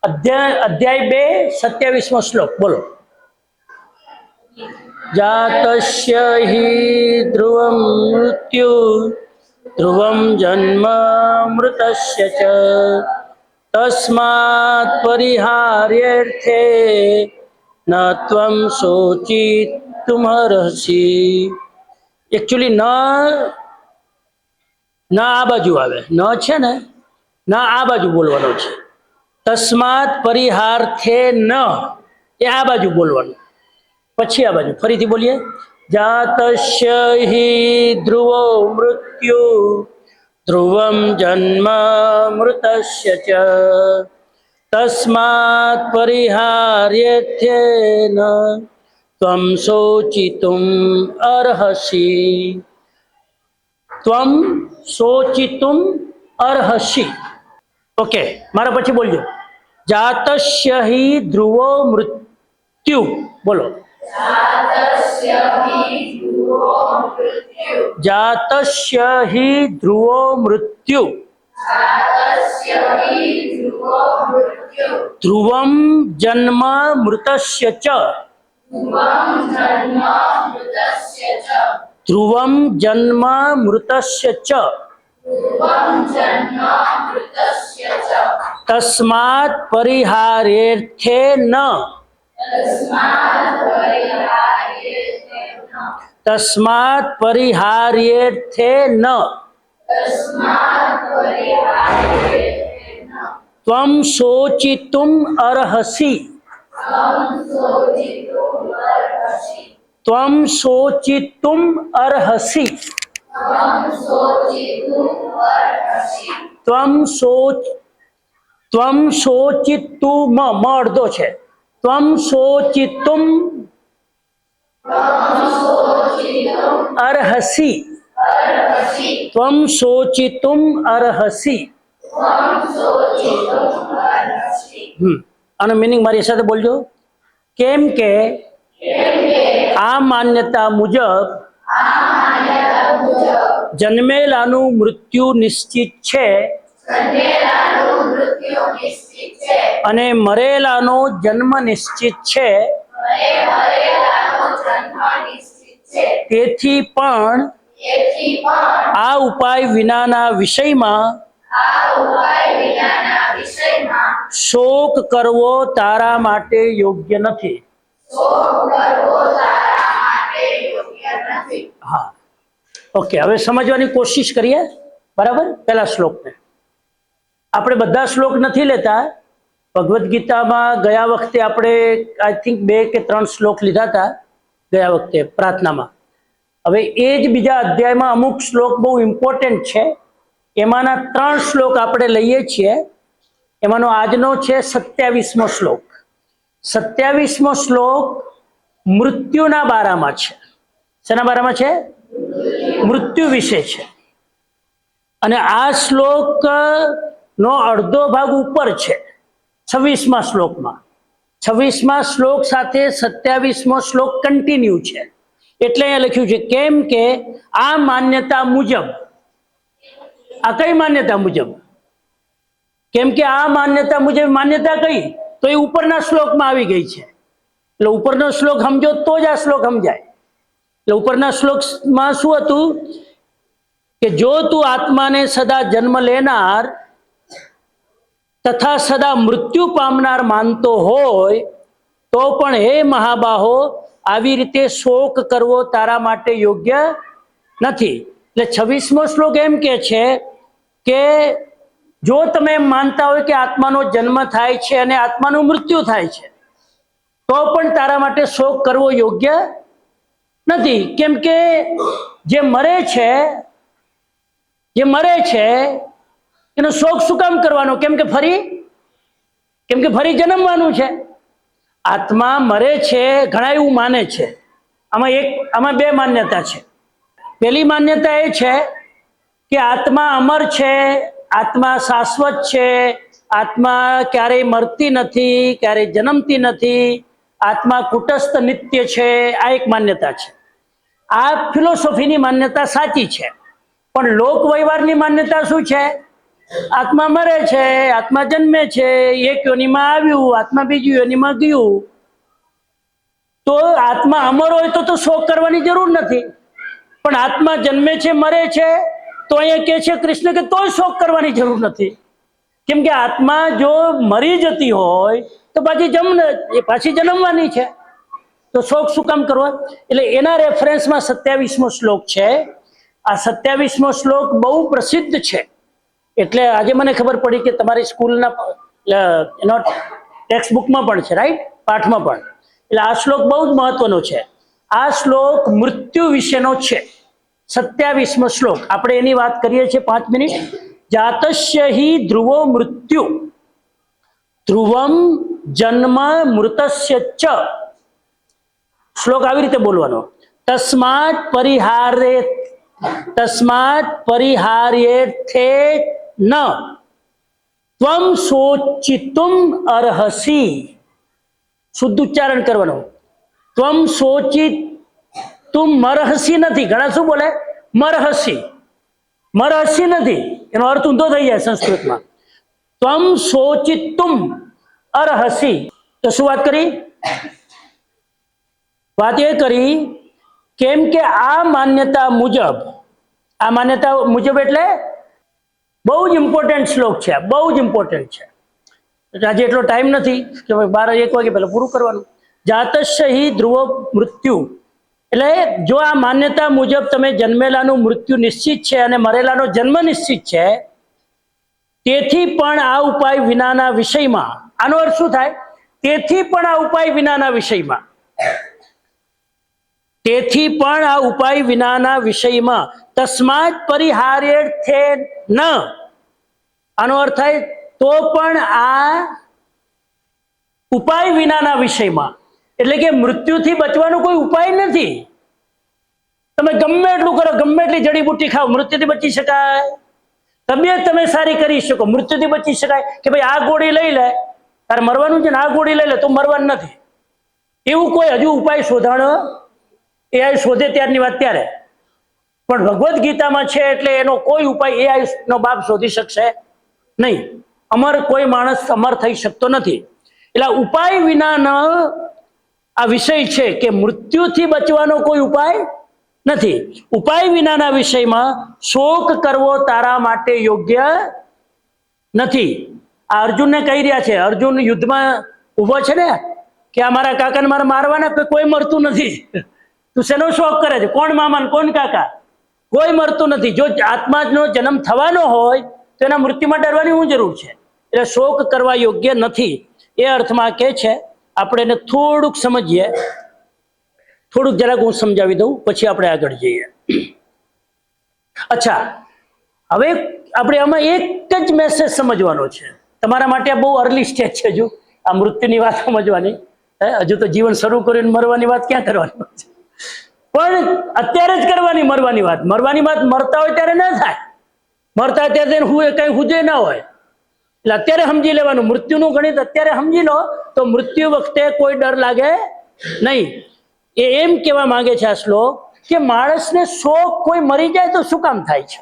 अध्याय 2 27मो श्लोक बोलो। जातस्य हि ध्रुवं मृत्यु ध्रुवं जन्म मृतस्य च तस्मात् परिहार्यर्थे न त्वं शोचितुमर्हसि। एक्चुअली न आ बाजू आवे, न छे ने न आ बाजू बोलवानो छे। तस्मात् परिहार्थे न ए आ बाजू बोलवानुं, पछी आ बाजू फरीथी बोलीए। जातस्य हि ध्रुवो मृत्यु ध्रुवं जन्म मृतस्य च तस्मात् परिहार्यर्थेन त्वं शोचितुम् अर्हसि। त्वं शोचितुम् अर्हसि। ओके, मारा पछी बोलजो। जातस्य हि ध्रुवो मृत्यु बोलो। जातस्य हि ध्रुवो मृत्यु ध्रुवं जन्म मृतस्य च ध्रुवं जन्म मृतस्य च तस्मात् परिहार्यर्थे न तस्मात् परिहार्यर्थे न त्वं शोचितुम् अर्हसि। त्वं शोचितुम् अर्हसि। त्वं शोचितुम म अर्धो छे। त्वं शोचितुम् अर्हसि। त्वं शोचितुम् अर्हसि। आनो मीनिंग मारी साथे बोलजो। केम के आ मान्यता मुजब जन्मेलानु मृत्यु निश्चित छे अने मरेलानो जन्म निश्चित छे। तेथी पण आ उपाय विनाना विषयमां शोक करवो तारा माटे योग्य नथी। हाँ, ओके, हवे समझवानी कोशिश करिए। बराबर, पहला श्लोक ने આપણે બધા શ્લોક નથી લેતા। ભગવદ્ ગીતામાં ગયા વખતે આપણે આઈ થિંક 2 કે 3 શ્લોક લીધા હતા ગયા વખતે પ્રાર્થનામાં। હવે એ જ બીજા અધ્યાયમાં અમુક શ્લોક બહુ ઇમ્પોર્ટન્ટ છે, એમાંના 3 શ્લોક આપણે લઈએ છીએ। એમાંનો આજનો છે 27મો શ્લોક। 27મો શ્લોક મૃત્યુના બારામાં છે। શેના બારામાં છે? મૃત્યુ વિશે છે। અને આ શ્લોક નો અડધો ભાગ ઉપર છે 26મા શ્લોકમાં। 26મા શ્લોક સાથે 27મો શ્લોક કન્ટિન્યુ છે। એટલે અહીંયા લખ્યું છે કેમ કે આ માન્યતા મુજબ, આ કઈ માન્યતા મુજબ? કેમ કે આ માન્યતા મુજબ, માન્યતા કઈ? તો એ ઉપરના શ્લોકમાં આવી ગઈ છે। એટલે ઉપરનો શ્લોક સમજો તો જ આ શ્લોક સમજાય। એટલે ઉપરના શ્લોકમાં શું હતું કે જો તું આત્માને સદા જન્મ લેનાર તથા સદા મૃત્યુ પામનાર માનતો હોય તો પણ હે મહાબાહો આવી રીતે શોક કરવો તારા માટે યોગ્ય નથી। એટલે 26મો શ્લોક એમ કે છે કે જો તમે એમ માનતા હોય કે આત્માનો જન્મ થાય છે અને આત્માનું મૃત્યુ થાય છે તો પણ તારા માટે શોક કરવો યોગ્ય નથી। કેમ કે જે મરે છે એનો શોક શું કામ કરવાનો? કેમ કે ફરી જન્મવાનું છે। આત્મા મરે છે, ઘણા એવું માને છે। આમાં 2 માન્યતા છે। પહેલી માન્યતા એ છે કે આત્મા અમર છે, આત્મા શાશ્વત છે, આત્મા ક્યારેય મરતી નથી, ક્યારેય જન્મતી નથી, આત્મા કુટસ્થ નિત્ય છે। આ એક માન્યતા છે। આ ફિલોસોફીની માન્યતા સાચી છે, પણ લોક વ્યવહારની માન્યતા શું છે આત્મા મરે છે, આત્મા જન્મે છે, એક યોનિમાં આવ્યું, આત્મા બીજી યોનિમાં ગયું. તો આત્મા અમર હોય તો શોક કરવાની જરૂર નથી, પણ આત્મા જન્મે છે, મરે છે, તો અહીંયા કે છે કૃષ્ણ કે તોય શોક કરવાની જરૂર નથી. કેમ કે આત્મા જો મરી જતી હોય તો પાછી જન્મવાની છે, તો શોક શું કામ કરવા? એટલે એના રેફરન્સમાં 27મો શ્લોક છે. આ 27મો શ્લોક બહુ પ્રસિદ્ધ છે. એટલે આજે મને ખબર પડી કે તમારી સ્કૂલના એનો ટેક્સ્ટ બુકમાં પણ છે, રાઈટ, પાઠમાં પણ. એટલે આ શ્લોક બહુ જ મહત્વનો છે. આ શ્લોક મૃત્યુ વિશેનો છે, 27મો શ્લોક. આપણે એની વાત કરીએ છીએ 5 મિનિટ. જાતસ્ય હિ ધ્રુવો મૃત્યુ ધ્રુવમ જન્મ મૃતસ્ય ચ. શ્લોક આવી રીતે બોલવાનો. તસ્માત પરિહાર્યેર્થે ન ત્વમ શોચિતુમ અર્હસી. શુદ્ધ ઉચ્ચારણ કરવાનું. ત્વમ શોચિતુમ મરહસી નથી. ઘણા શું બોલે? મરહસી. મરહસી નથી, એનો અર્થ ઊંધો થઈ જાય સંસ્કૃતમાં. ત્વમ શોચિતુમ અર્હસી. તો શું વાત કરી? વાત એ કરી કેમ કે આ માન્યતા મુજબ એટલે બહુ જ ઇમ્પોર્ટન્ટ શ્લોક છે, બહુ જ ઇમ્પોર્ટન્ટ છે. આજે એટલો ટાઈમ નથી કે 12-1 વાગે પહેલા પૂરું કરવાનું. જાતસ્ય હિ ધ્રુવો મૃત્યુ એટલે જો આ માન્યતા મુજબ તમે જન્મેલાનું મૃત્યુ નિશ્ચિત છે અને મરેલાનો જન્મ નિશ્ચિત છે, તેથી પણ આ ઉપાય વિનાના વિષયમાં, આનો અર્થ શું થાય? તેથી પણ આ ઉપાય વિનાના વિષયમાં, તેથી પણ આ ઉપાય વિનાના વિષયમાં તસ્માત પરિહાર્યેર્થે ન. આનો અર્થ થાય તો પણ આ ઉપાય વિનાના વિષયમાં, એટલે કે મૃત્યુથી બચવાનો કોઈ ઉપાય નથી. તમે ગમે એટલું કરો, ગમે એટલી જડીબુટ્ટી ખાઓ, મૃત્યુથી બચી શકાય? તબિયત તમે સારી કરી શકો, મૃત્યુથી બચી શકાય? કે ભાઈ આ ગોળી લઈ લે, તારે મરવાનું છે ને, આ ગોળી લઈ લે તો મરવાનું નથી, એવું કોઈ હજુ ઉપાય શોધાણો? AI શોધે ત્યારની વાત ત્યારે, પણ ભગવદ્ ગીતામાં છે એટલે એનો કોઈ ઉપાય AI નો બાપ શોધી શકશે નહીં. અમર કોઈ માણસ અમર થઈ શકતો નથી. એટલે ઉપાય વિનાનો આ વિષય છે કે મૃત્યુથી બચવાનો કોઈ ઉપાય નથી. ઉપાય વિનાના વિષયમાં શોક કરવો તારા માટે યોગ્ય નથી. આ અર્જુનને કહી રહ્યા છે. અર્જુન યુદ્ધમાં ઉભો છે ને કે આ મારા કાકાને મારે મારવાના, કોઈ મરતું નથી. તું શેનો શોક કરે છે? કોણ મામા કોણ કાકા? કોઈ મરતું નથી. જો આત્માનો જન્મ થવાનો હોય તો એના મૃત્યુમાં ડરવાની શું જરૂર છે? એટલે શોક કરવા યોગ્ય નથી, એ અર્થમાં કે છે. આપણે એને થોડુંક સમજીએ, થોડુંક જરાક હું સમજાવી દઉં, પછી આપણે આગળ જઈએ. અચ્છા, હવે આપણે આમાં એક જ મેસેજ સમજવાનો છે. તમારા માટે બહુ અર્લી સ્ટેજ છે હજુ આ મૃત્યુની વાત સમજવાની. હજુ તો જીવન શરૂ કરીને મરવાની વાત ક્યાં કરવાની છે? પણ અત્યારે જ કરવાની મરવાની વાત. મરવાની વાત મરતા હોય ત્યારે ના થાય, મરતા હોય ત્યારે કઈ હુજે ના હોય. એટલે અત્યારે સમજી લેવાનું, મૃત્યુનું ગણિત અત્યારે સમજી લો તો મૃત્યુ વખતે કોઈ ડર લાગે નહીં. એ એમ કહેવા માંગે છે આ શ્લોક કે માણસને શોક કોઈ મરી જાય તો શું કામ થાય છે?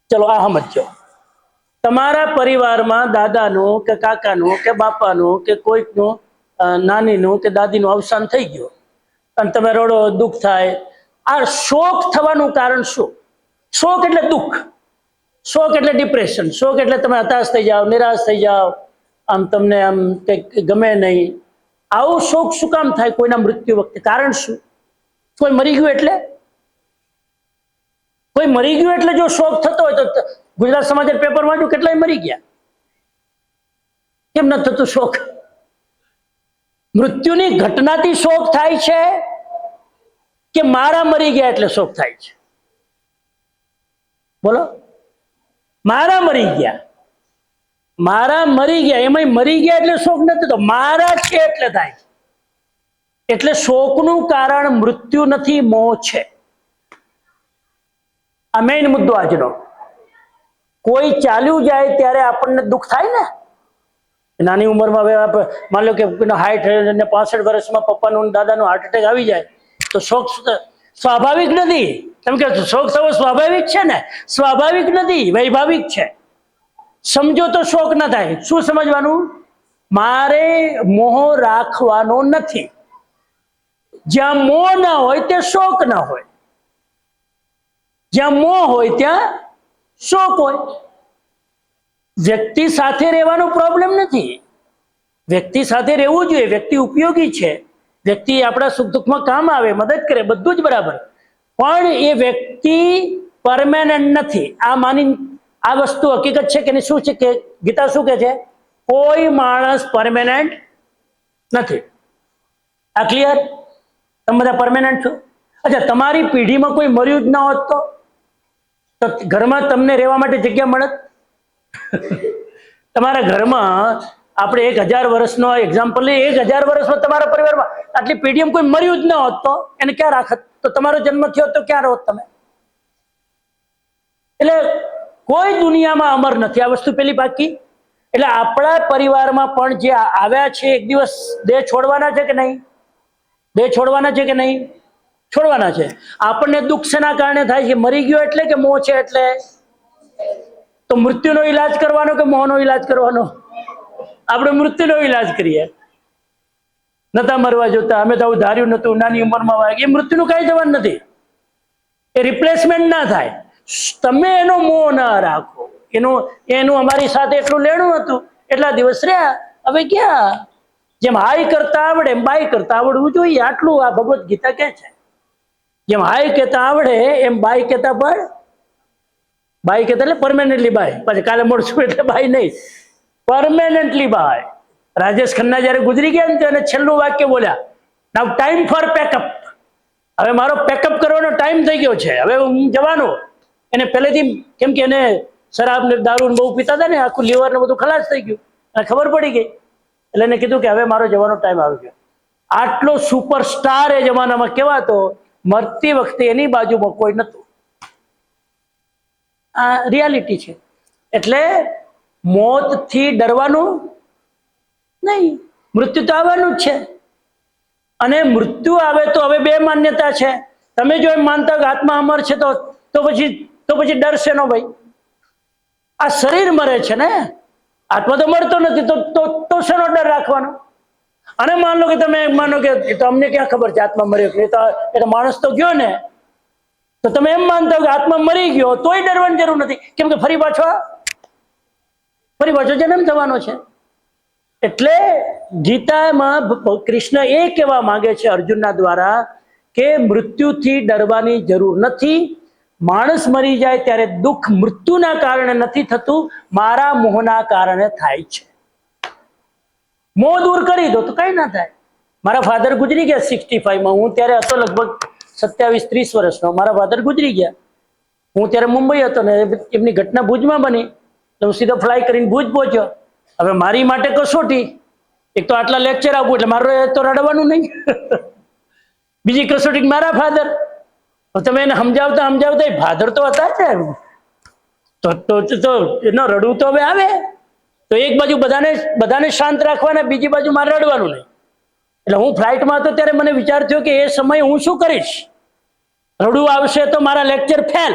ચલો આ સમજો. તમારા પરિવારમાં દાદાનું કે કાકાનું કે બાપાનું કે કોઈકનું નાનીનું કે દાદીનું અવસાન થઈ ગયું અને તમે રડો, દુઃખ થાય. આ શોક થવાનું કારણ શું? શોક એટલે દુઃખ, શોક એટલે ડિપ્રેશન, શોક એટલે તમે હતાશ થઈ જાઓ, નિરાશ થઈ જાઓ, આમ તમને આમ કંઈક ગમે નહીં. આવો શોક શું કામ થાય કોઈના મૃત્યુ વખતે? કારણ શું? કોઈ મરી ગયું એટલે? કોઈ મરી ગયું એટલે જો શોક થતો હોય તો ગુજરાત સમાચાર પેપર વાંચ્યું, કેટલાય મરી ગયા. કેમ ન થતું શોક? મૃત્યુની ઘટનાથી શોક થાય છે કે મારા મરી ગયા એટલે શોક થાય છે? બોલો. મારા મરી ગયા, મારા મરી ગયા, એમાં મરી ગયા એટલે શોક નથી થતો, મારા છે એટલે થાય છે. એટલે શોકનું કારણ મૃત્યુ નથી, મોહ છે. આ મેઇન મુદ્દો આજનો. કોઈ ચાલ્યું જાય ત્યારે આપણને દુઃખ થાય ને. નાની ઉંમરમાં માન લો કે 60 ને 65 વર્ષમાં પપ્પાનું દાદાનું હાર્ટ એટેક આવી જાય તો શોક સ્વાભાવિક નથી. તમે કહો શોક થવો સ્વાભાવિક છે ને? સ્વાભાવિક નથી, વૈભાવિક છે. સમજો તો શોક ન થાય. શું સમજવાનું? મારે મોહ રાખવાનો નથી. જ્યાં મોહ ના હોય તે શોક ના હોય, જ્યાં મોહ હોય ત્યાં શોક હોય. વ્યક્તિ સાથે રહેવાનો પ્રોબ્લેમ નથી. વ્યક્તિ સાથે રહેવું જોઈએ, વ્યક્તિ ઉપયોગી છે, વ્યક્તિ આપણા સુખ દુઃખમાં કામ આવે, મદદ કરે, બધું જ બરાબર. પણ એ વ્યક્તિ પરમેનન્ટ નથી. આ માની આ વસ્તુ હકીકત છે કે શું છે કે ગીતા શું કે છે? કોઈ માણસ પરમેનન્ટ નથી. આ ક્લિયર? તમે બધા પરમેનન્ટ છો? અચ્છા, તમારી પેઢીમાં કોઈ મર્યું જ ના હોત તો ઘરમાં તમને રહેવા માટે જગ્યા મળત? તમારા ઘરમાં આપણે 1000 વર્ષનો એક્ઝામ્પલ લઈએ, 1000 વર્ષમાં તમારા પરિવારમાં આટલી પેઢીમાં કોઈ મર્યું જ ના હોત તો એને ક્યાં રાખત? તો તમારો જન્મ થયો તો ક્યાં રહો તમે? એટલે કોઈ દુનિયામાં અમર નથી. આ વસ્તુ પેલી બાકી. એટલે આપણા પરિવારમાં પણ જે આવ્યા છે, એક દિવસ દેહ છોડવાના છે કે નહીં? દેહ છોડવાના છે કે નહીં? છોડવાના છે. આપણને દુઃખ શેના કારણે થાય છે? મરી ગયો એટલે કે મોહ છે એટલે? તો મૃત્યુનો ઈલાજ કરવાનો કે મોહનો ઈલાજ કરવાનો? આપણે મૃત્યુનો ઈલાજ કરીએ. નતા મરવા જોતા, અમે તો આવું ધાર્યું નતું, નાની ઉંમરમાં વાગે. એ મૃત્યુનું કઈ જવાનું નથી. એ રિપ્લેસમેન્ટ ના થાય. તમે એનો મોહ ના રાખો. એનું અમારી સાથે એટલું લેણું હતું, એટલા દિવસ રહ્યા, હવે ક્યાં? જેમ હાઈ કરતા આવડે એમ બાય કરતા આવડવું જોઈએ. આટલું આ ભગવદ્ ગીતા કે છે. જેમ હાઈ કેતા આવડે એમ બાય કેતા પણ, બાય કેતા એટલે પરમેનન્ટલી બાય. પછી કાલે મળશું એટલે બાય નહીં, પરમેનન્ટલી બાય. રાજેશ ખન્ના જયારે ગુજરી ગયા ને તો એને છેલ્લું વાક્ય બોલ્યા, નાઉ ટાઈમ ફોર પેકઅપ. હવે મારો પેકઅપ કરવાનો ટાઈમ થઈ ગયો છે, હવે હું જવાનો. એને પહેલેથી, કેમ કે એને શરાબ ને દારૂ બહુ પીતા હતા ને, આખું લીવર ને બધું ખલાસ થઈ ગયું, અને ખબર પડી ગઈ. એટલે એને કીધું કે હવે મારો જવાનો ટાઈમ આવી ગયો. આટલો સુપરસ્ટાર એ જમાનામાં કહેવાતો, મરતી વખતે એની બાજુમાં કોઈ નતું. આ રિયાલિટી છે. એટલે મોતથી ડરવાનું નહીં, મૃત્યુ તો આવવાનું જ છે. અને મૃત્યુ આવે તો હવે બે માન્યતા છે. તમે જો એમ માનતા કે આત્મા અમર છે તો પછી ડરશે નો ભાઈ. આ શરીર મરે છે ને, આત્મા તો મળતો નથી, તો શેનો ડર રાખવાનો? અને માન લો કે તમે માનો કે તો અમને ક્યાં ખબર છે આત્મા મર્યો, એ તો માણસ તો ગયો ને. તો તમે એમ માનતા હો કે આત્મા મરી ગયો તોય ડરવાની જરૂર નથી, કેમ કે ફરી પાછો જન્મ થવાનો છે. એટલે ગીતામાં કૃષ્ણ એ કહેવા માંગે છે અર્જુનના દ્વારા કે મૃત્યુથી ડરવાની જરૂર નથી. માણસ મરી જાય ત્યારે દુઃખ મૃત્યુના કારણે નથી થતું, મારા મોહના કારણે થાય છે. મોહ દૂર કરી દો તો કઈ ના થાય. મારા ફાધર ગુજરી ગયા 65માં, હું ત્યારે હતો લગભગ 27-30 વર્ષનો. મારા ફાધર ગુજરી ગયા, હું ત્યારે મુંબઈ હતો ને એમની ઘટના ભુજમાં બની, તો હું સીધો ફ્લાય કરીને ભુજ પહોંચ્યો. હવે મારી માટે કસોટી, એક તો આટલા લેક્ચર આપવું એટલે મારે તો રડવાનું નહીં, બીજી કસોટી મારા ફાધર. તમે એને સમજાવતા ફાધર તો હતા જ, તો એનો રડવું તો હવે આવે. તો એક બાજુ બધાને શાંત રાખવાના, બીજી બાજુ મારે રડવાનું નહીં. એટલે હું ફ્લાઇટમાં હતો ત્યારે મને વિચાર થયો કે એ સમયે હું શું કરીશ? રડવું આવશે તો મારા લેક્ચર ફેલ.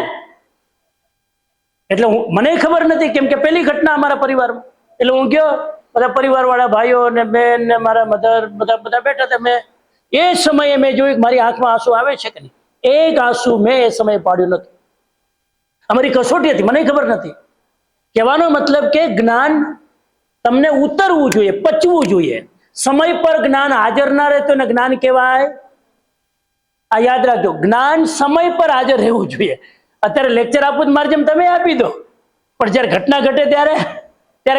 એટલે મને ખબર નથી, કેમ કે પેલી ઘટના અમારા પરિવારમાં. એટલે હું ગયો, બધા પરિવાર વાળા ભાઈઓ ને બેન ને મારા મધર બધા બેઠા હતા. મેં એ સમયે મેં જોયું મારી આંખમાં આંસુ આવે છે કે નહીં, એક આંસુ મેં એ સમયે પાડ્યું નથી. અમારી કસોટી હતી, મને ખબર નથી. કહેવાનો મતલબ કે જ્ઞાન તમને ઉતરવું જોઈએ, પચવું જોઈએ. સમય પર જ્ઞાન હાજર ના રહે તો એને જ્ઞાન કહેવાય? આ યાદ રાખજો, જ્ઞાન સમય પર હાજર રહેવું જોઈએ. અત્યારે લેક્ચર આપું મારે જેમ તમે આપી દો, પણ જયારે ઘટના ઘટે ત્યારે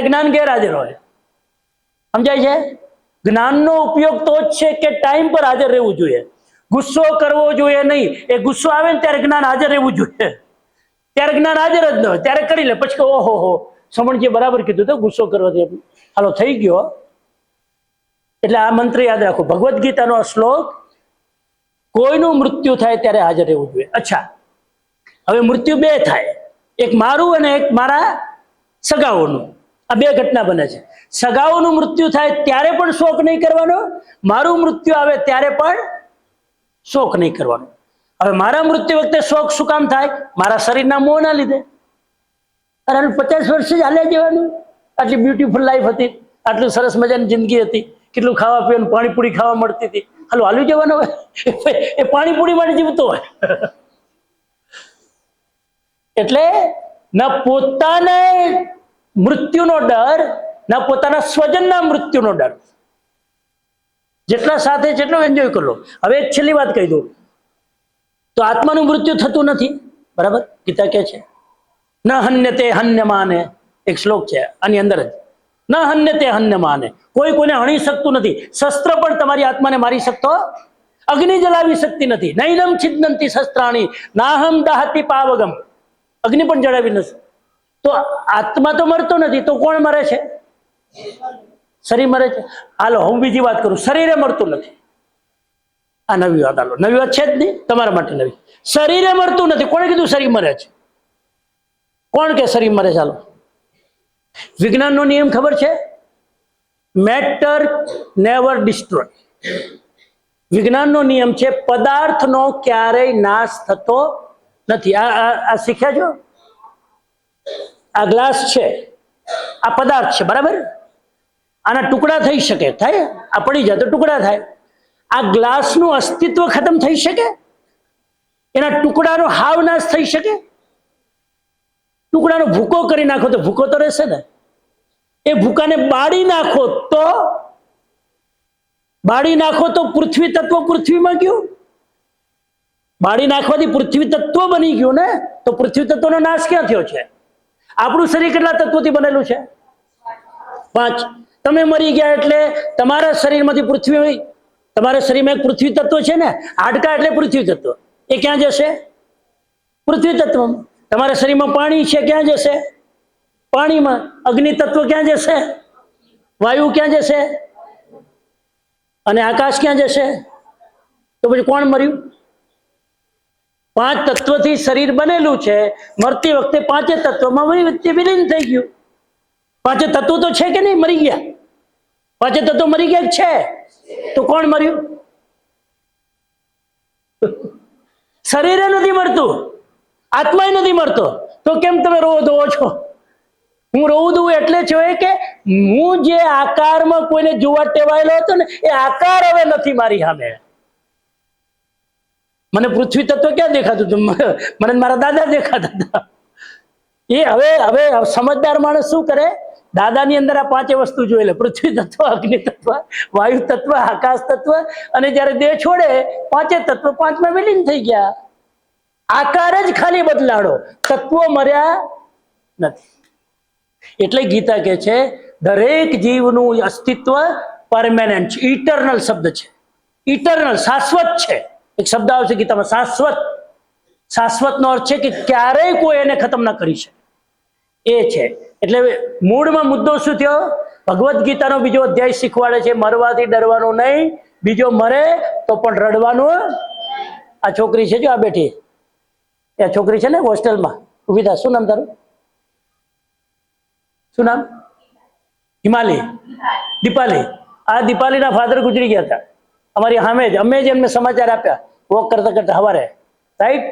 જ્ઞાન ગેરહાજર હોય. સમજાય છે? જ્ઞાનનો ઉપયોગ તો જ છે કે ટાઈમ પર હાજર રહેવું જોઈએ. ગુસ્સો કરવો જોઈએ નહીં. એ ગુસ્સો આવે ને ત્યારે જ્ઞાન હાજર રહેવું જોઈએ. ત્યારે જ્ઞાન હાજર જ ન હોય ત્યારે કરી લે, પછી ઓહો હો સમણજી બરાબર કીધું તો, ગુસ્સો કરવાથી હાલો થઈ ગયો. એટલે આ મંત્ર યાદ રાખો, ભગવદ્ ગીતાનો શ્લોક, કોઈનું મૃત્યુ થાય ત્યારે હાજર રહેવું જોઈએ. અચ્છા, હવે મૃત્યુ બે થાય, એક મારું અને એક મારા સગાઓનું. આ બે ઘટના બને છે. સગાઓનું મૃત્યુ થાય ત્યારે પણ શોક નહીં કરવાનો, મારું મૃત્યુ આવે ત્યારે પણ શોક નહીં કરવાનો. હવે મારા મૃત્યુ વખતે શોક શું કામ થાય? મારા શરીરના મોહના લીધે. અરે 50 વર્ષ જ હાલ્યા જવાનું. આટલી બ્યુટીફુલ લાઈફ હતી, આટલી સરસ મજાની જિંદગી હતી, કેટલું ખાવા પીવાનું, પાણીપુરી ખાવા મળતી હતી. હાલો હાલ્યું જવાનું હોય. એ પાણીપુરી માટે જીવતો હોય. એટલે ના પોતાને મૃત્યુનો ડર, ના પોતાના સ્વજનના મૃત્યુનો ડર. જેટલા સાથે જેટલો એન્જોય કરો. હવે એક છેલ્લી વાત કહી દઉં તો આત્માનું મૃત્યુ થતું નથી, બરાબર? ગીતા કહે છે ન હન્યતે હન્યમાને, એક શ્લોક છે આની અંદર જ. ન હન્યતે હન્યમાને, કોઈ કોઈને હણી શકતું નથી. શસ્ત્ર પણ તમારી આત્માને મારી શકતો, અગ્નિ જલાવી શકતી નથી. નૈનમ છિદ્દંતી શસ્ત્રાણી નાહમ દાહતી પાવગમ, અગ્નિ પણ જળાવી નથી. તો આત્મા તો મરતો નથી, તો કોણ મરે છે? શરીર મરે છે. હાલો હું બીજી વાત કરું, શરીરે મરતું નથી. આ નવી વાત, હાલો નવી વાત છે જ નહીં તમારા માટે નવી. શરીરે મરતું નથી. કોણે કીધું શરીર મરે છે? કોણ કે શરીર મરે છે? હાલો વિજ્ઞાનનો નિયમ ખબર છે? Matter never destroy. વિજ્ઞાનનો નિયમ છે પદાર્થનો ક્યારેય નાશ થતો નથી. આ શીખ્યા છો? આ ગ્લાસ છે, આ પદાર્થ છે, બરાબર? આના ટુકડા થઈ શકે, થાય? આ પડી જાય તો ટુકડા થાય. આ ગ્લાસનું અસ્તિત્વ ખતમ થઈ શકે? એના ટુકડાનો હાવ નાશ થઈ શકે? ટુકડાનો ભૂકો કરી નાખો તો ભૂકો તો રહેશે ને. એ ભૂકાને બાળી નાખો તો પૃથ્વી તત્વ પૃથ્વીમાં ગયું. બાળી નાખવાથી પૃથ્વી તત્વ બની ગયું ને. તો પૃથ્વી તત્વનો નાશ ક્યાં થયો છે? આપણું શરીર કેટલા તત્વોથી બનેલું છે? 5. તમે મરી ગયા એટલે તમારા શરીરમાંથી પૃથ્વી, તમારા શરીરમાં એક પૃથ્વી તત્વ છે ને, હાડકા એટલે પૃથ્વી તત્વ. એ ક્યાં જશે? પૃથ્વી તત્વમાં. તમારા શરીરમાં પાણી છે, ક્યાં જશે? પાણીમાં. અગ્નિ તત્વ ક્યાં જશે? વાયુ ક્યાં જશે? અને આકાશ ક્યાં જશે? તો પછી કોણ મર્યું? 5 તત્વથી શરીર બનેલું છે. મરતી વખતે 5 તત્વમાં વિલીન થઈ ગયું. 5 તત્વો તો છે કે નહીં? મરી ગયા. 5 તત્વો મરી ગયા છે. તો કોણ મર્યું? શરીરે નથી મરતું, આત્મા નથી મરતો. તો કેમ તમે રોવો ધોવો છો? હું રોવું દઉં એટલે છે કે હું જે આકારમાં કોઈને જોવા ટેવાયેલો હતો ને, એ આકાર હવે નથી મારી સામે. મને પૃથ્વી તત્વ ક્યાં દેખાતું હતું? મને મારા દાદા દેખાતા હતા. એ હવે સમજદાર માણસ શું કરે? દાદાની અંદર આ 5 વસ્તુ જોઈ લે. પૃથ્વી તત્વ, અગ્નિ તત્વ, વાયુ તત્વ, આકાશ તત્વ. અને જયારે દેહ છોડે 5 તત્વ 5માં વિલીન થઈ ગયા. આકાર જ ખાલી બદલાડો, તત્વો મર્યા નથી. એટલે ગીતા કહે છે દરેક જીવનું અસ્તિત્વ પરમેનન્ટ છે, ઇટરનલ શબ્દ છે. ઇટરનલ, શાશ્વત છે. એક શબ્દ આવશે ગીતામાં, શાશ્વત. શાશ્વતનો અર્થ છે કે ક્યારેય કોઈ એને ખતમ ના કરી શકે, એ છે. એટલે મૂળમાં મુદ્દો શું થયો? ભગવદ્ ગીતાનો બીજો અધ્યાય શીખવાડે છે મરવાથી ડરવાનું નહીં, બીજો મરે તો પણ રડવાનું. આ છોકરી છે જો આ બેઠી, એ છોકરી છે ને હોસ્ટેલમાં ઉભી થા. શું નામ તારું? શું નામ? હિમાલી, દીપાલી. આ દીપાલીના ફાધર ગુજરી ગયા હતા અમારી સામે જ. અમે જ એમને સમાચાર આપ્યા વોક કરતા કરતા સવારે, રાઈટ?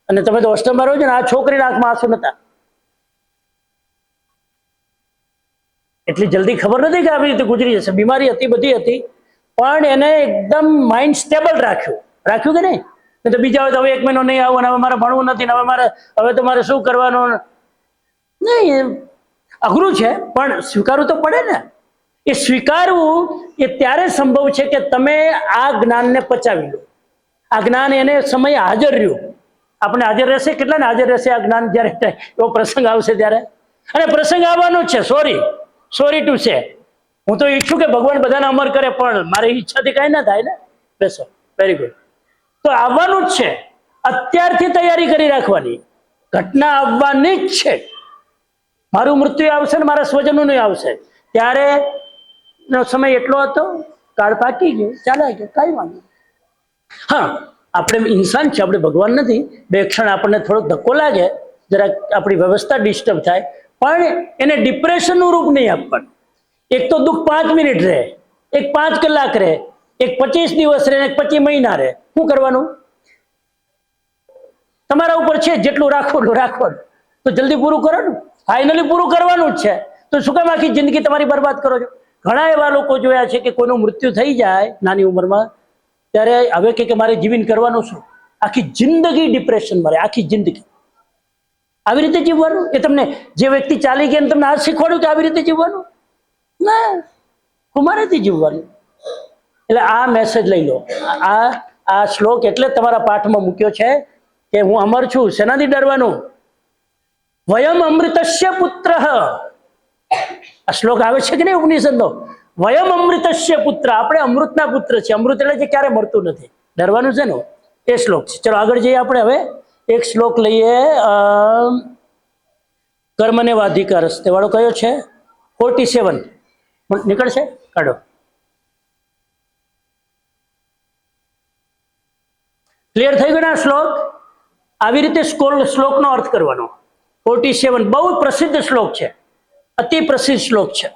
અને તમે તો હોસ્ટેલમાં રહો છો ને. આ છોકરીના આંખમાં આંસુ નતા. એટલી જલ્દી ખબર નથી કે આવી રીતે ગુજરી જશે. બીમારી હતી, બધી હતી, પણ એને એકદમ માઇન્ડ સ્ટેબલ રાખ્યું કે નહીં? તો બીજા હોય તો હવે 1 મહિનો નહીં આવું, હવે મારે ભણવું નથી, હવે તો મારે શું કરવાનું? નહીં, અઘરું છે પણ સ્વીકારવું તો પડે ને. એ સ્વીકારવું એ ત્યારે સંભવ છે કે તમે આ જ્ઞાનને પચાવી લો. આ જ્ઞાન એને સમયે હાજર રહ્યું. આપણે હાજર રહેશે, કેટલાને હાજર રહેશે આ જ્ઞાન જ્યારે એવો પ્રસંગ આવશે ત્યારે? અને પ્રસંગ આવવાનો જ છે. Sorry to say. હું તો ઈચ્છું કે ભગવાન બધાને અમર કરે, પણ મારી ઈચ્છાથી કાંઈ ના થાય ને. બેસો, વેરી ગુડ. તો આવવાનું જ છે. અત્યારથી તૈયારી કરી રાખવાની. ઘટના આવવાની જ છે. મારું મૃત્યુ આવશે ને મારા સ્વજનોનું આવશે. ત્યારે સમય એટલો હતો, કાળ પાકી ગયો, ચાલ્યા ગયો, કાંઈ વાંધો. હા, આપણે ઇન્સાન છે, આપણે ભગવાન નથી. 2 ક્ષણ આપણને થોડો ધક્કો લાગે, જરાક આપણી વ્યવસ્થા ડિસ્ટર્બ થાય, પણ એને ડિપ્રેશનનું રૂપ નહીં આપવાનું. એક તો દુઃખ 5 મિનિટ રહે, એક 5 કલાક રહે, એક 25 દિવસ રહે, એક 25 મહિના રહે. શું કરવાનું? તમારા ઉપર છે, જેટલું રાખવાનું રાખવાનું, તો જલ્દી પૂરું કરો ને, ફાઇનલી પૂરું કરવાનું જ છે, તો શું કામ આખી જિંદગી તમારી બરબાદ કરો છો? ઘણા એવા લોકો જોયા છે કે કોઈનું મૃત્યુ થઈ જાય નાની ઉંમરમાં, ત્યારે હવે કે મારે જીવન કરવાનું શું, આખી જિંદગી ડિપ્રેશન મરે, આખી જિંદગી. આવી રીતે જીવવાનું? એ તમને જે વ્યક્તિ ચાલી ગયા તમને આ શીખવાડ્યું કે આવી રીતે જીવવાનું? ના, કુમારેથી જીવવાનું. એટલે આ મેસેજ લઈ લો. આ શ્લોક એટલે તમારા પાઠમાં મૂક્યો છે કે હું અમર છું. શેનાથી ડરવાનું? વયમ અમૃતસ્ય પુત્ર. આ શ્લોક આવે છે કે નહીં ઉપનિષદનો? વયમ અમૃતસ્ય પુત્ર, આપણે અમૃતના પુત્ર છે. અમૃત એટલે જે ક્યારે મળતું નથી, ડરવાનું છે ને, એ શ્લોક છે. ચલો આગળ જઈએ આપણે. હવે એક શ્લોક લઈએ, કર્મને વાધિકાર હસ્તે વાળો કયો છે? 47 નીકળશે, કાઢો. ક્લિયર થઈ ગયો ને આ શ્લોક? આવી રીતે શ્લોકનો અર્થ કરવાનો. 47 બહુ પ્રસિદ્ધ શ્લોક છે, અતિ પ્રસિદ્ધ શ્લોક છે.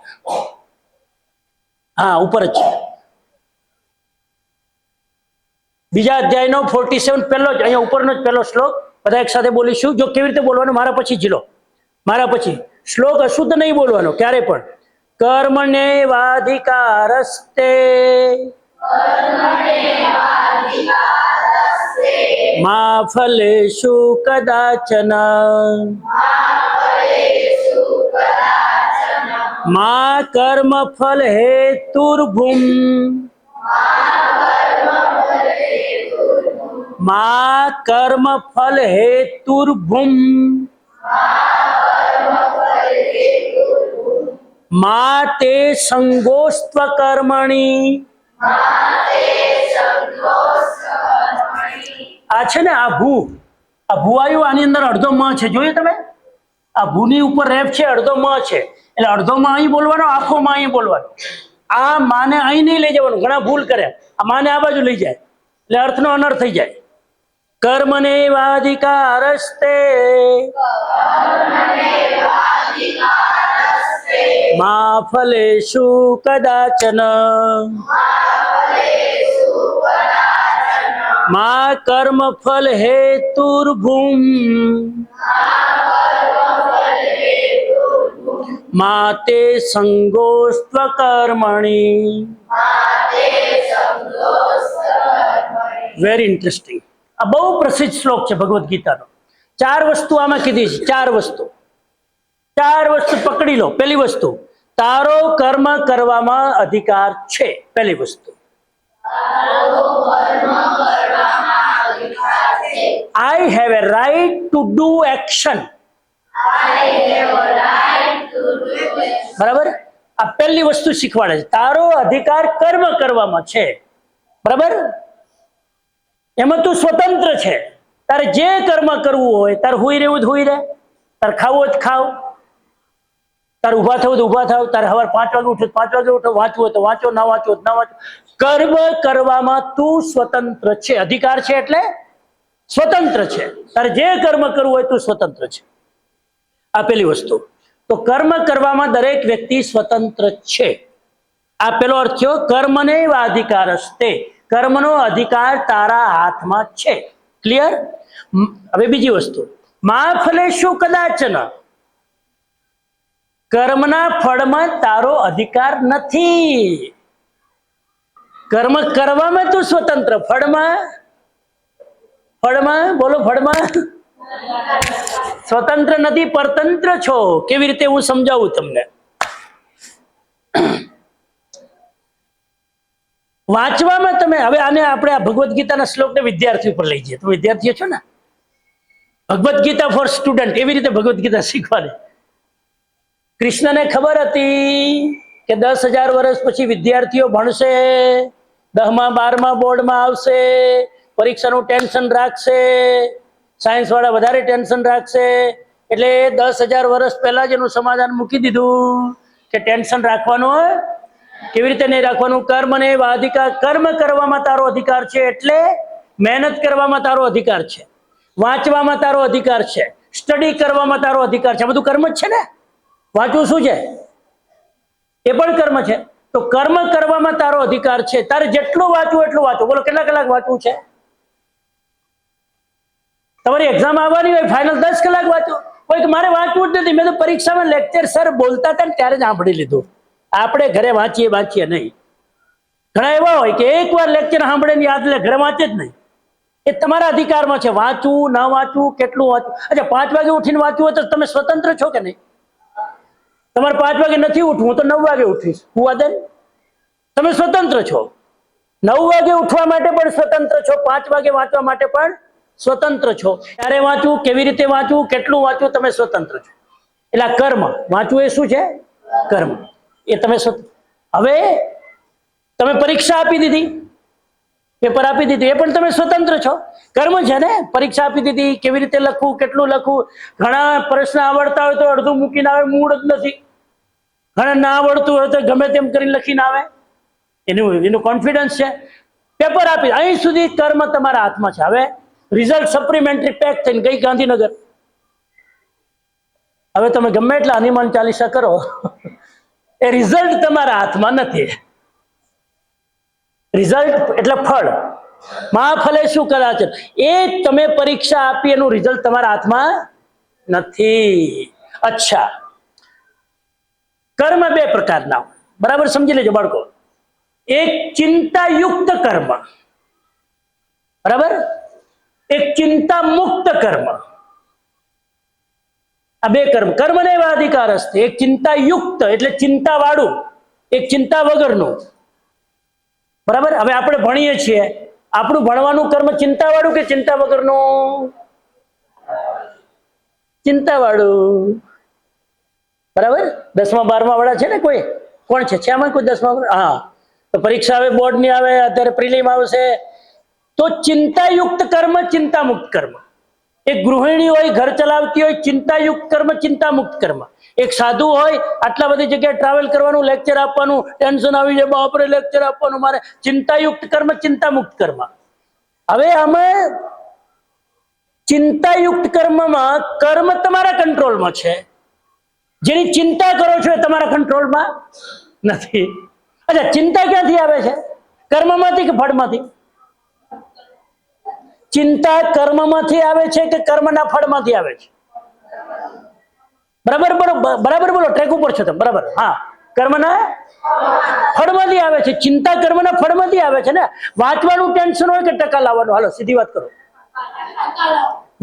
હા, ઉપર જ છે. બીજા અધ્યાયનો 47 પહેલો જ, અહીંયા ઉપરનો જ પહેલો શ્લોક. બધા એક સાથે બોલીશું. જો કેવી રીતે બોલવાનું, મારા પછી જીલો, મારા પછી. શ્લોક અશુદ્ધ નહીં બોલવાનો ક્યારે પણ. કર્મને વાધિકારસ્તે મા ફલેષુ કદાચન મા કર્મ ફલ હેતુર્ભુમ મા કર્મ ફલ હેતુર્ભુમ મા તે સંગોસ્ત્વ કર્મણી. આ છે ને, આ ભૂ આવ્યું, આની અંદર અડધો મ છે, જોયું તમે? આ ભૂની ઉપર રેફ છે, અડધો મ છે, એટલે અડધો માં અહીં બોલવાનો, આખો માં અહીં બોલવાનો. આ માને અહીં નહીં લઈ જવાનું, ઘણા ભૂલ કરે, આ માને આ બાજુ લઈ જાય એટલે અર્થનો અનર્થ થઈ જાય. કર્મને વાધિકારસ્તે મા ફલેષુ કદાચન મા કર્મ ફલ હેતુર્ભુમ મા તે સંગોસ્ત્વ કર્મણી. Very interesting. આ બહુ પ્રસિદ્ધ શ્લોક છે ભગવદ્ ગીતાનો. 4 વસ્તુ આમાં કીધી છે. 4 વસ્તુ પકડી લો. પહેલી વસ્તુ, તારો કર્મ કરવામાં અધિકાર છે. પહેલી વસ્તુ, I have a right to do action. બરાબર? આ પહેલી વસ્તુ શીખવાડે છે. તારો અધિકાર કર્મ કરવામાં છે. બરાબર? એમાં તું સ્વતંત્ર છે. તારે જે કર્મ કરવું હોય, તારે હુઈ રહેવું તો હુઈ રહે, તારે ખાવું હોય તો ખાવ, તારે ઉભા થવું તો ઉભા થાવ, તારે સવારે 5 વાગે ઉઠો 5 વાગે ઉઠો, વાંચવું હોય તો વાંચો, ના વાંચવું હોય તો ના વાંચો. કર્મ કરવામાં તું સ્વતંત્ર છે. અધિકાર છે એટલે સ્વતંત્ર છે. તારે જે કર્મ કરવું હોય તું સ્વતંત્ર છે. આ પેલી વસ્તુ. તો કર્મ કરવામાં દરેક વ્યક્તિ સ્વતંત્ર છે. આ પેલો અર્થ થયો. કર્મને વાધિકારસ્તે, કર્મનો અધિકાર તારા હાથમાં છે. ક્લિયર? હવે બીજી વસ્તુ, મા ફલેષુ કદાચન, કર્મના ફળમાં તારો અધિકાર નથી. કર્મ કરવામાં તું સ્વતંત્ર, ફળમાં બોલો, ફળમાં સ્વતંત્ર નથી, પરતંત્ર છો. કેવી રીતે હું સમજાવું તમને. વાંચવામાં તમે, હવે આને આપણે આ ભગવદ્ ગીતાના શ્લોકને વિદ્યાર્થી ઉપર લઈ જઈએ. તો વિદ્યાર્થીઓ છો ને, ભગવદ્ ગીતા ફોર સ્ટુડન્ટ, એવી રીતે ભગવદ્ ગીતા શીખવાડે. કૃષ્ણને ખબર હતી કે 10,000 વર્ષ પછી વિદ્યાર્થીઓ ભણશે, 10મા 12મા બોર્ડમાં આવશે, પરીક્ષાનું ટેન્શન રાખશે, સાયન્સ વાળા વધારે ટેન્શન રાખશે, એટલે 10,000 વર્ષ પહેલા જ એનું સમાધાન મૂકી દીધું કે ટેન્શન રાખવાનું. કેવી રીતે નહીં રાખવાનું? કર્મને વાધિકાર, કર્મ કરવામાં તારો અધિકાર છે, એટલે મહેનત કરવામાં તારો અધિકાર છે, વાંચવામાં તારો અધિકાર છે, સ્ટડી કરવામાં તારો અધિકાર છે. આ બધું કર્મ જ છે ને. વાંચવું શું છે? એ પણ કર્મ છે. તો કર્મ કરવામાં તારો અધિકાર છે. તારે જેટલું વાંચવું એટલું વાંચો. બોલો, કેટલા કલાક વાંચવું છે? તમારી એક્ઝામ આવવાની હોય, ફાઇનલ 10 કલાક વાંચો. કોઈ કે મારે વાંચવું જ નથી, મેં તો પરીક્ષામાં લેક્ચર સર બોલતા હતા ને ત્યારે જ સાંભળી લીધું. આપણે ઘરે વાંચીએ નહીં. ઘણા એવા હોય કે એકવાર લેક્ચર સાંભળે ને યાદ લે, ઘરે વાંચે જ નહીં. એ તમારા અધિકારમાં છે, વાંચવું ના વાંચવું, કેટલું વાંચવું. અચ્છા, 5 વાગે ઉઠીને વાંચવું હોય તો તમે સ્વતંત્ર છો કે નહીં? તમારે 5 વાગે નથી ઉઠવું, હું તો 9 વાગે ઉઠીશ, હું તમે સ્વતંત્ર છો. 9 વાગે ઉઠવા માટે પણ સ્વતંત્ર છો, 5 વાગે વાંચવા માટે પણ સ્વતંત્ર છો. ક્યારે વાંચવું, કેવી રીતે વાંચવું, કેટલું વાંચવું, તમે સ્વતંત્ર છો. એટલે આ કર્મ વાંચવું એ શું છે? કર્મ. એ તમે હવે તમે પરીક્ષા આપી દીધી, પેપર આપી દીધું, એ પણ તમે સ્વતંત્ર છો. કર્મ છે ને. પરીક્ષા આપી દીધી, કેવી રીતે લખવું, કેટલું લખવું. ઘણા પ્રશ્ન આવડતા હોય તો અડધું મૂકીને આવે, મૂળ જ નથી. ઘણા ના આવડતું હોય તો ગમે તેમ કરીને લખીને આવે, એનું કોન્ફિડન્સ છે. પેપર આપી, અહીં સુધી કર્મ તમારા હાથમાં છે. હવે રિઝલ્ટ સપ્લિમેન્ટરી પેક થઈને ગઈ ગાંધીનગર. હવે તમે ગમે એટલા હનુમાન ચાલીસા કરો, એ રિઝલ્ટ તમારા હાથમાં નથી. રિઝલ્ટ એટલે ફળ. મહાફલે શું કદાચ, એ તમે પરીક્ષા આપી એનું રિઝલ્ટ તમારા હાથમાં નથી. અચ્છા, કર્મ 2 પ્રકારના, બરાબર સમજી લેજો બાળકો. એક ચિંતાયુક્ત કર્મ, બરાબર, એક ચિંતા મુક્ત કર્મ. આ 2 કર્મ. કર્મને એવા અધિકાર હશે. એક ચિંતાયુક્ત એટલે ચિંતા વાળું, એક ચિંતા વગરનું. બરાબર. હવે આપણે ભણીએ છીએ, આપણું ભણવાનું કર્મ ચિંતા વાળું કે ચિંતા વગરનું? ચિંતા વાળું. બરાબર. 10મા 12મા વાળા છે ને કોઈ? કોણ છે આમાં કોઈ 10મા? હા, તો પરીક્ષા આવે, બોર્ડ ની આવે, અત્યારે પ્રિલિમ આવશે. તો ચિંતાયુક્ત કર્મ, ચિંતામુક્ત કર્મ. એક ગૃહિણી હોય, ઘર ચલાવતી હોય, ચિંતાયુક્ત કર્મ, ચિંતામુક્ત કર્મ. એક સાધુ હોય, આટલા બધી જગ્યાએ ટ્રાવેલ કરવાનું, લેક્ચર આપવાનું, ટેન્શન આવી જાય, બાપરે લેક્ચર આપવાનું મારે, ચિંતાયુક્ત કર્મ, ચિંતામુક્ત કર્મ. હવે આમાં ચિંતાયુક્ત કર્મમાં કર્મ તમારા કંટ્રોલમાં છે, જેની ચિંતા કરો છો એ તમારા કંટ્રોલમાં નથી. અચ્છા, ચિંતા ક્યાંથી આવે છે? કર્મમાંથી કે ફળમાંથી? ચિંતા કર્મમાંથી આવે છે કે કર્મના ફળમાંથી આવે છે? બરાબર બોલો, બરાબર બોલો, ટ્રેક ઉપર છો તમે. બરાબર. હા, કર્મના ફળમાંથી આવે છે. ચિંતા કર્મના ફળમાંથી આવે છે ને. વાંચવાનું ટેન્શન હોય કે ટકા લાવવાનું? હાલો સીધી વાત કરો.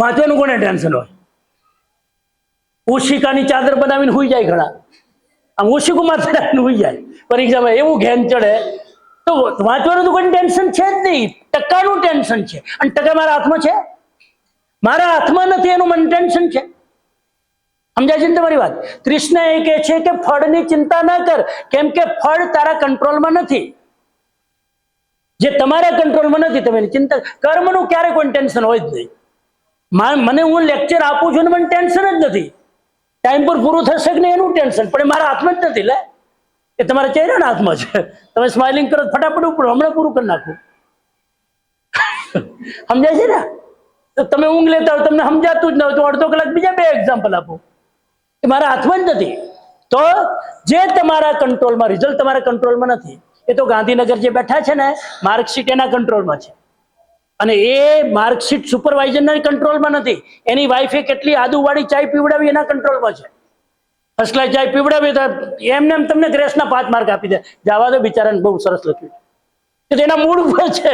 વાંચવાનું કોને ટેન્શન હોય? ઓશિકાની ચાદર બનાવીને હુઈ જાય ઘણા. આમ ઓશિકું માથે હુઈ જાય પરીક્ષામાં, એવું ઘેન ચડે. તો વાંચવાનું તો કોઈ ટેન્શન છે જ નહીં, ટકાનું ટેન્શન છે. અને ટકા મારા હાથમાં છે? મારા હાથમાં નથી, એનું મને ટેન્શન છે. સમજાય છે ને તમારી વાત? કૃષ્ણ એ કહે છે કે ફળની ચિંતા ના કર, કેમ કે ફળ તારા કંટ્રોલમાં નથી. જે તમારા કંટ્રોલમાં નથી, તમે ચિંતા. કર્મનું ક્યારે કોઈ ટેન્શન હોય જ નહીં. મને હું લેક્ચર આપું છું ને મને ટેન્શન જ નથી. ટાઈમ પર પૂરું થશે કે નહીં એનું ટેન્શન, પણ મારા હાથમાં જ નથી. લે, એ તમારા ચહેરાના હાથમાં છે. તમે સ્માઇલિંગ કરો ફટાફટ ઉપર, હમણાં પૂરું કરી નાખું. સમજાય છે ને? તો તમે ઊંઘ લેતા હોય, તમને સમજાતું જ ન હોય તો અડધો કલાક બીજા 2 એક્ઝામ્પલ આપો. એ મારા હાથમાં જ નથી. તો જે તમારા કંટ્રોલમાં, રિઝલ્ટ તમારા કંટ્રોલમાં નથી. એ તો ગાંધીનગર જે બેઠા છે ને, માર્કશીટ એના કંટ્રોલમાં છે. અને એ માર્કશીટ સુપરવાઇઝરના કંટ્રોલમાં નથી. એની વાઈફે કેટલી આદુવાળી ચાય પીવડાવી એના કંટ્રોલમાં છે. ફર્સ્ટ ક્લાસ ચાય પીવડાવી તો એમને તમને ગ્રેસના 5 માર્ક આપી દે. જવા દો, બિચારાને બહુ સરસ લખ્યું છે. એના મૂળ ઉપર છે.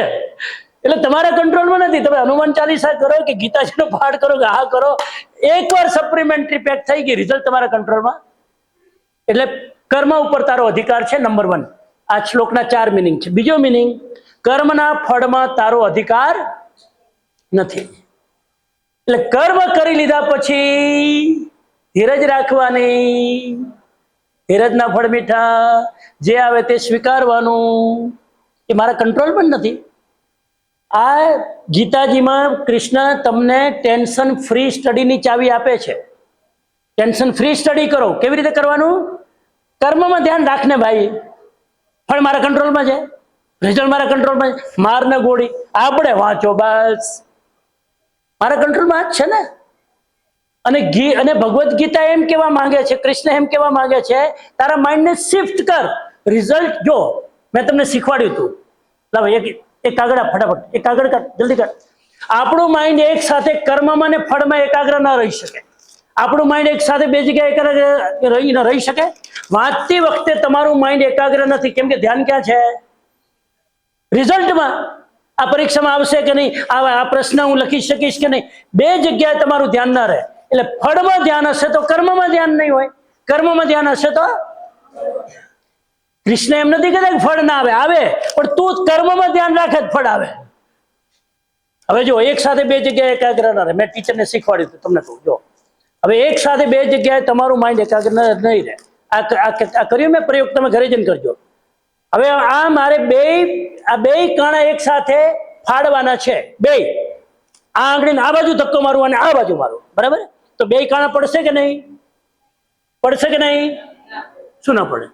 એટલે તમારા કંટ્રોલમાં નથી. તમે હનુમાન ચાલીસા કરો કે ગીતાજીનો પાઠ કરો કે આ કરો, એકવાર સપ્લિમેન્ટરી પેક થઈ ગઈ, રિઝલ્ટ તમારા કંટ્રોલમાં. એટલે કર્મ ઉપર તારો અધિકાર છે, નંબર 1. આ શ્લોકના 4 મિનિંગ છે. બીજો મિનિંગ, કર્મના ફળમાં તારો અધિકાર નથી. એટલે કર્મ કરી લીધા પછી ધીરજ રાખવાની. ધીરજના ફળ મીઠા, જે આવે તે સ્વીકારવાનું. એ મારા કંટ્રોલમાં નથી. આ ગીતાજીમાં કૃષ્ણ તમને ટેન્શન ફ્રી સ્ટડીની ચાવી આપે છે. ટેન્શન ફ્રી સ્ટડી કરો. કેવી રીતે કરવાનું? કર્મમાં ધ્યાન રાખને ભાઈ. ફળ મારા કંટ્રોલમાં છે, રિઝલ્ટ મારા કંટ્રોલમાં છે. મારને ગોળી આપણે વાંચો બસ, મારા કંટ્રોલમાં જ છે ને. અને ભગવદ્ ગીતા એમ કેવા માંગે છે, કૃષ્ણ એમ કેવા માંગે છે, તારા માઇન્ડને શિફ્ટ કર. રિઝલ્ટ જો મેં તમને શીખવાડ્યું હતું. લાવો એક કાગળ ફટાફટ, એક કાગળ કર, જલ્દી કર. આપણું માઇન્ડ એક સાથે કર્મમાં ને ફળમાં એકાગ્ર ન રહી શકે. આપણું માઇન્ડ એક સાથે બે જગ્યાએ રહી શકે? વાંચતી વખતે તમારું માઇન્ડ એકાગ્ર નથી, કેમ કે ધ્યાન ક્યાં છે? રિઝલ્ટમાં. આ પરીક્ષામાં આવશે કે નહીં, આ પ્રશ્ન હું લખી શકીશ કે નહીં, બે જગ્યાએ તમારું ધ્યાન ના રહે. એટલે ફળમાં ધ્યાન હશે તો કર્મમાં ધ્યાન નહીં હોય, કર્મમાં ધ્યાન હશે તો. કૃષ્ણ એમ નથી કહેતા કે ફળ ના આવે, આવે, પણ તું કર્મમાં ધ્યાન રાખે ફળ આવે. હવે જો એક સાથે બે જગ્યાએ એકાગ્ર ના રહે, મેં ટીચરને શીખવાડ્યું હતું, તમને કહું, જો હવે એક સાથે બે જગ્યાએ તમારું માઇન્ડ એકાગ્ર નહીં રહે. આ કર્યું મેં પ્રયોગ, તમે ઘરે જઈને કરજો. હવે આ મારે આ બે કાણા એક સાથે ફાડવાના છે, બે આ આંગળીને આ બાજુ ધક્કો મારું અને આ બાજુ મારું, બરાબર? તો બે કાણા પડશે કે નહીં? પડશે કે નહીં? શું ના પડે?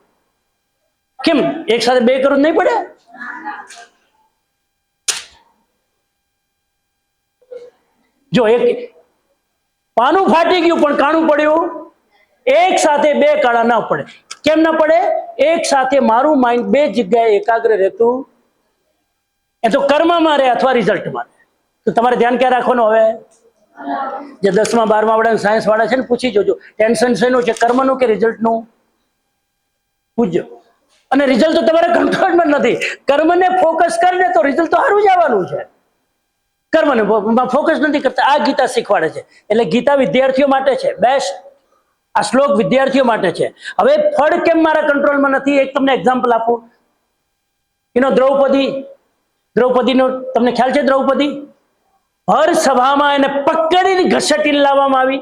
કેમ? એક સાથે બે કરું નહીં પડે? જો એક પાનું ફાટી ગયું પણ કાણું પડ્યું, એક સાથે બે કાણા ના પડે. કેમ ના પડે? એક સાથે મારું માઇન્ડ બે જગ્યાએ એકાગ્ર રહેતું, એ તો કર્મમાં રહે અથવા રિઝલ્ટમાં. તો તમારે ધ્યાન ક્યાં રાખવાનું? હવે જે 10મા 12મા વાળા સાયન્સ વાળા છે ને, પૂછી જોજો ટેન્શન શેનું છે, કર્મનું કે રિઝલ્ટનું? પૂછજો. અને રિઝલ્ટ તો તમારે કંટ્રોલમાં નથી. કર્મને ફોકસ કરીને તો રિઝલ્ટ તો સારું જ આવવાનું છે. કર્મને ફોકસ નથી કરતા. આ ગીતા શીખવાડે છે. એટલે ગીતા વિદ્યાર્થીઓ માટે છે, બેસ્ટ. આ શ્લોક વિદ્યાર્થીઓ માટે છે. હવે ફળ કેમ મારા કંટ્રોલમાં નથી? એક તમને એક્ઝામ્પલ આપું. દ્રૌપદીનો તમને ખ્યાલ છે? દ્રૌપદી હર સભામાં એને પકડીને ઘસેટીને લાવવામાં આવી.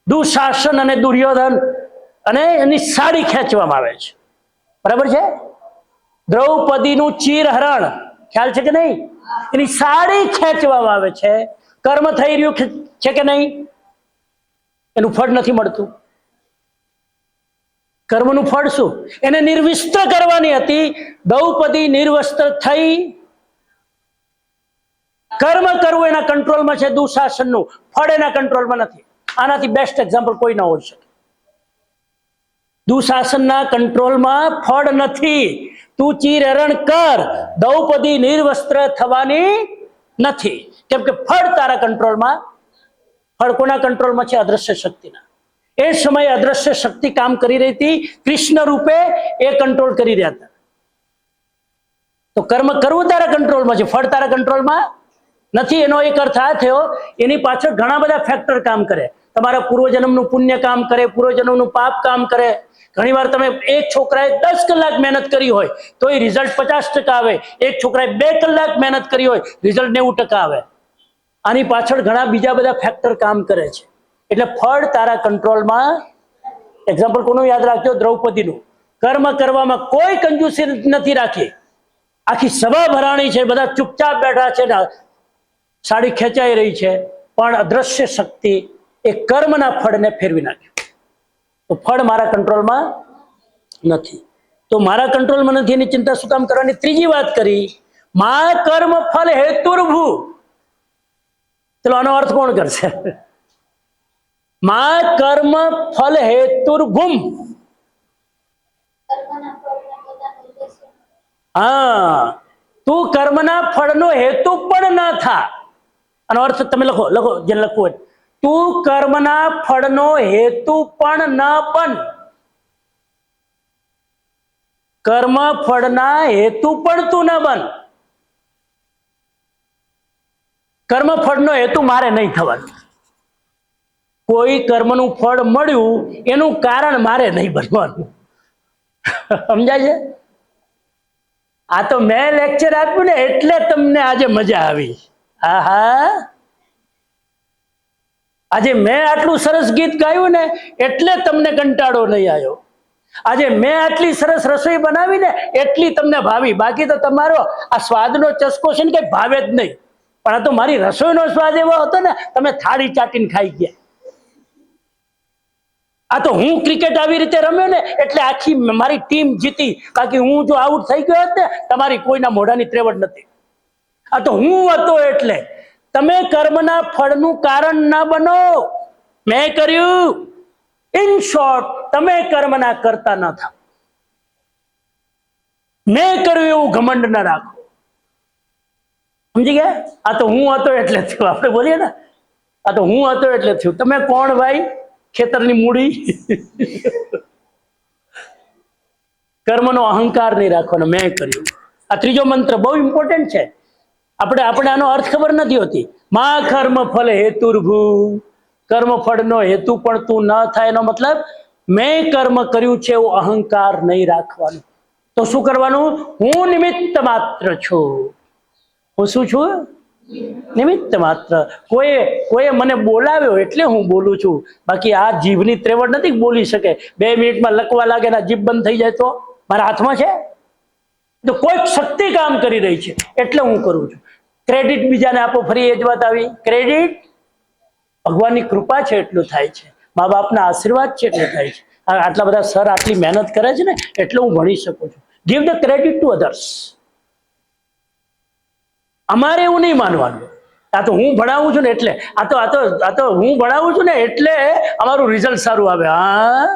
દુશાસન અને દુર્યોધન અને એની સાડી ખેંચવામાં આવે છે, બરાબર છે? દ્રૌપદીનું ચીરહરણ ખ્યાલ છે કે નહીં? એની સાડી ખેંચવામાં આવે છે. કર્મ થઈ રહ્યું છે કે નહીં? એનું ફળ નથી મળતું. કર્મનું ફળ શું? એને નિર્વસ્ત્ર કરવાની હતી. દ્રૌપદી નિર્વસ્ત્ર થઈ. કર્મ કરવું એના કંટ્રોલમાં છે, દુશાસનનું. ફળ એના કંટ્રોલમાં નથી. આનાથી બેસ્ટ એક્ઝામ્પલ કોઈ ના હોઈ શકે. દુશાસનના કંટ્રોલમાં ફળ નથી. તું ચીરહરણ કર, દ્રૌપદી નિર્વસ્ત્ર થવાની નથી, કેમ કે ફળ તારા કંટ્રોલમાં. ફળ કોના કંટ્રોલમાં છે? અદ્રશ્ય શક્તિના. એ સમયે અદ્રશ્ય શક્તિ કામ કરી રહી હતી, કૃષ્ણ રૂપે એ કંટ્રોલ કરી રહ્યા હતા. તો કર્મ કરવું તારા કંટ્રોલમાં છે, ફળ તારા કંટ્રોલમાં નથી. એનો એક અર્થ આ થયો, એની પાછળ ઘણા બધા ફેક્ટર કામ કરે. તમારા પૂર્વજન્મનું પુણ્ય કામ કરે, પૂર્વજન્મનું પાપ કામ કરે. ઘણી વાર તમે એક છોકરાએ 10 કલાક મહેનત કરી હોય તો એ રિઝલ્ટ 50% આવે. એક છોકરાએ 2 કલાક મહેનત કરી હોય, રિઝલ્ટ 90% આવે. આની પાછળ ઘણા બીજા બધા ફેક્ટર કામ કરે છે. એટલે ફળ તારા કંટ્રોલમાં. એક્ઝામ્પલ કોનું યાદ રાખજો? દ્રૌપદીનું. કર્મ કરવામાં કોઈ કંજૂસી નથી રાખી. આખી સભા ભરાણી છે, બધા ચૂપચાપ બેઠા છે, સાડી ખેંચાઈ રહી છે, પણ અદ્રશ્ય શક્તિ એ કર્મના ફળને ફેરવી નાખ્યું. તો ફળ મારા કંટ્રોલમાં નથી. તો મારા કંટ્રોલમાં નથી એની ચિંતા શું કામ કરવાની? ત્રીજી વાત કરી, મા કર્મ ફલ હેતુર્ભુ. ચલો આનો અર્થ કોણ કરશે? મા કર્મ ફલ હેતુર્ભુમ. હા, તું કર્મના ફળનો હેતુ પણ ના થા. આનો અર્થ તમે લખો જે લખવું હોય. તું કર્મના ફળનો હેતુ પણ ન બન. કર્મ ફળના હેતુ પણ તું ન બન. કર્મ ફળનો હેતુ મારે નહીં થવાનું. કોઈ કર્મનું ફળ મળ્યું એનું કારણ મારે નહીં બનવાનું. સમજાય છે? આ તો મેં લેક્ચર આપ્યું ને એટલે તમને આજે મજા આવી. આહા, આજે મેં આટલું સરસ ગીત ગાયું ને એટલે તમને કંટાળો નહીં આવ્યો. આજે મેં આટલી સરસ રસોઈ બનાવી ને એટલી તમને ભાવી. બાકી તો તમારો આ સ્વાદનો ચસ્કો છે ને કઈ ભાવે જ નહીં. પણ આ તો મારી રસોઈનો સ્વાદ એવો હતો ને, તમે થાળી ચાટીને ખાઈ ગયા. આ તો હું ક્રિકેટ આવી રીતે રમ્યો ને એટલે આખી મારી ટીમ જીતી. બાકી હું જો આઉટ થઈ ગયો હોત ને, તમારી કોઈના મોઢાની ત્રેવડ નથી. આ તો હું હતો એટલે. તમે કર્મના ફળનું કારણ ના બનો. મેં કર્યું. ઇન શોર્ટ, તમે કર્મના કરતા ન થાઓ. મેં કર્યું એવું ઘમંડ ન રાખો. સમજી ગયા? આ તો હું હતો એટલે થયું. આપણે બોલીએ ને, આ તો હું હતો એટલે થયું. તમે કોણ ભાઈ? ખેતરની મૂડી. કર્મનો અહંકાર નહીં રાખવાનો, મેં કર્યું. આ ત્રીજો મંત્ર બહુ ઇમ્પોર્ટન્ટ છે. આપણે આનો અર્થ ખબર નથી હોતી. મા કર્મ ફલ હેતુર્ભૂ, કર્મ ફળનો હેતુ પણ તું ન થાય. એનો મતલબ મેં કર્મ કર્યું છે એવું અહંકાર નહીં રાખવાનું. તો શું કરવાનું? હું નિમિત્ત માત્ર છું. હું શું છું? નિમિત્ત માત્ર. કોઈએ મને બોલાવ્યો એટલે હું બોલું છું. બાકી આ જીભની ત્રેવડ નથી બોલી શકે. 2 મિનિટમાં લખવા લાગે ને જીભ બંધ થઈ જાય તો મારા હાથમાં છે? તો કોઈક શક્તિ કામ કરી રહી છે એટલે હું કરું છું. ક્રેડિટ બીજાને આપો, ફરી એ જ વાત આવી. ક્રેડિટ ભગવાનની કૃપા છે એટલું થાય છે, મા બાપના આશીર્વાદ છે એટલે થાય છે. આટલા બધા સર આટલી મહેનત કરે છે ને એટલે હું ભણી શકું છું. Give the credit two others. અમારે એવું નહીં માનવાનું આ તો હું ભણાવું છું ને એટલે, આ તો હું ભણાવું છું ને એટલે અમારું રિઝલ્ટ સારું આવે. હા,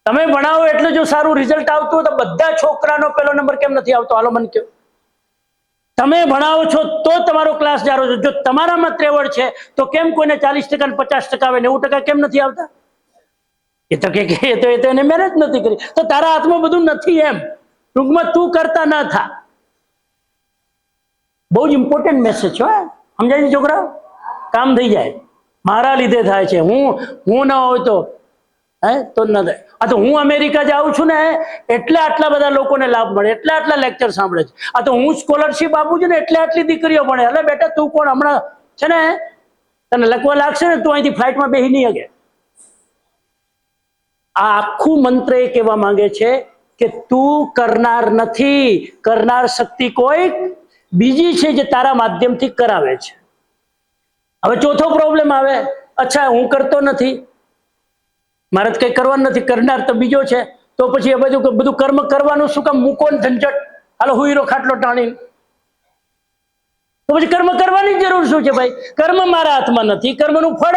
તમે ભણાવો એટલે જો સારું રિઝલ્ટ આવતું હોય તો બધા છોકરાનો પહેલો નંબર કેમ નથી આવતો? હાલો મને કહો. તમે ભણાવો છો તો તમારો ક્લાસ જારો છો. જો તમારામાં ત્રેવડ છે તો કેમ કોઈને 40% ને 50% આવે, 90% કેમ નથી આવતા? એ તો એને મહેનત નથી કરી. તો તારા હાથમાં બધું નથી એમ. ટૂંકમાં તું કરતા ના થા. બહુ જ ઇમ્પોર્ટન્ટ મેસેજ છે. સમજાય છોકરાઓ? કામ થઈ જાય. મારા લીધે થાય છે. હું ના હોય તો તો ન થાય. આ તો હું અમેરિકા જાઉં છું ને એટલે આટલા બધા લોકોને લાભ મળે, એટલે આટલા લેક્ચર સાંભળે છે. આ તો હું સ્કોલરશીપ આપું છું ને એટલે આટલી દીકરીઓ ભણે. એટલે બેટા તું કોણ? હમણાં છે ને તને લખવા લાગશે ને તું અહીંથી ફ્લાઇટમાં બેસી નહીં શકે. આ આખું મંત્ર એ કહેવા માંગે છે કે તું કરનાર નથી. કરનાર શક્તિ કોઈક બીજી છે જે તારા માધ્યમથી કરાવે છે. હવે ચોથો પ્રોબ્લેમ આવે, અચ્છા હું કરતો નથી, મારે કઈ કરવાનું નથી, કરનાર તો બીજો છે. તો પછી એ બધું કર્મ કરવાનું શું કામ? મૂકો ને ઝંઝટ. હાલો હુઈરો ખાટલો ટાણી. તો પછી કર્મ કરવાની જરૂર શું છે ભાઈ? કર્મ મારા હાથમાં નથી, કર્મનું ફળ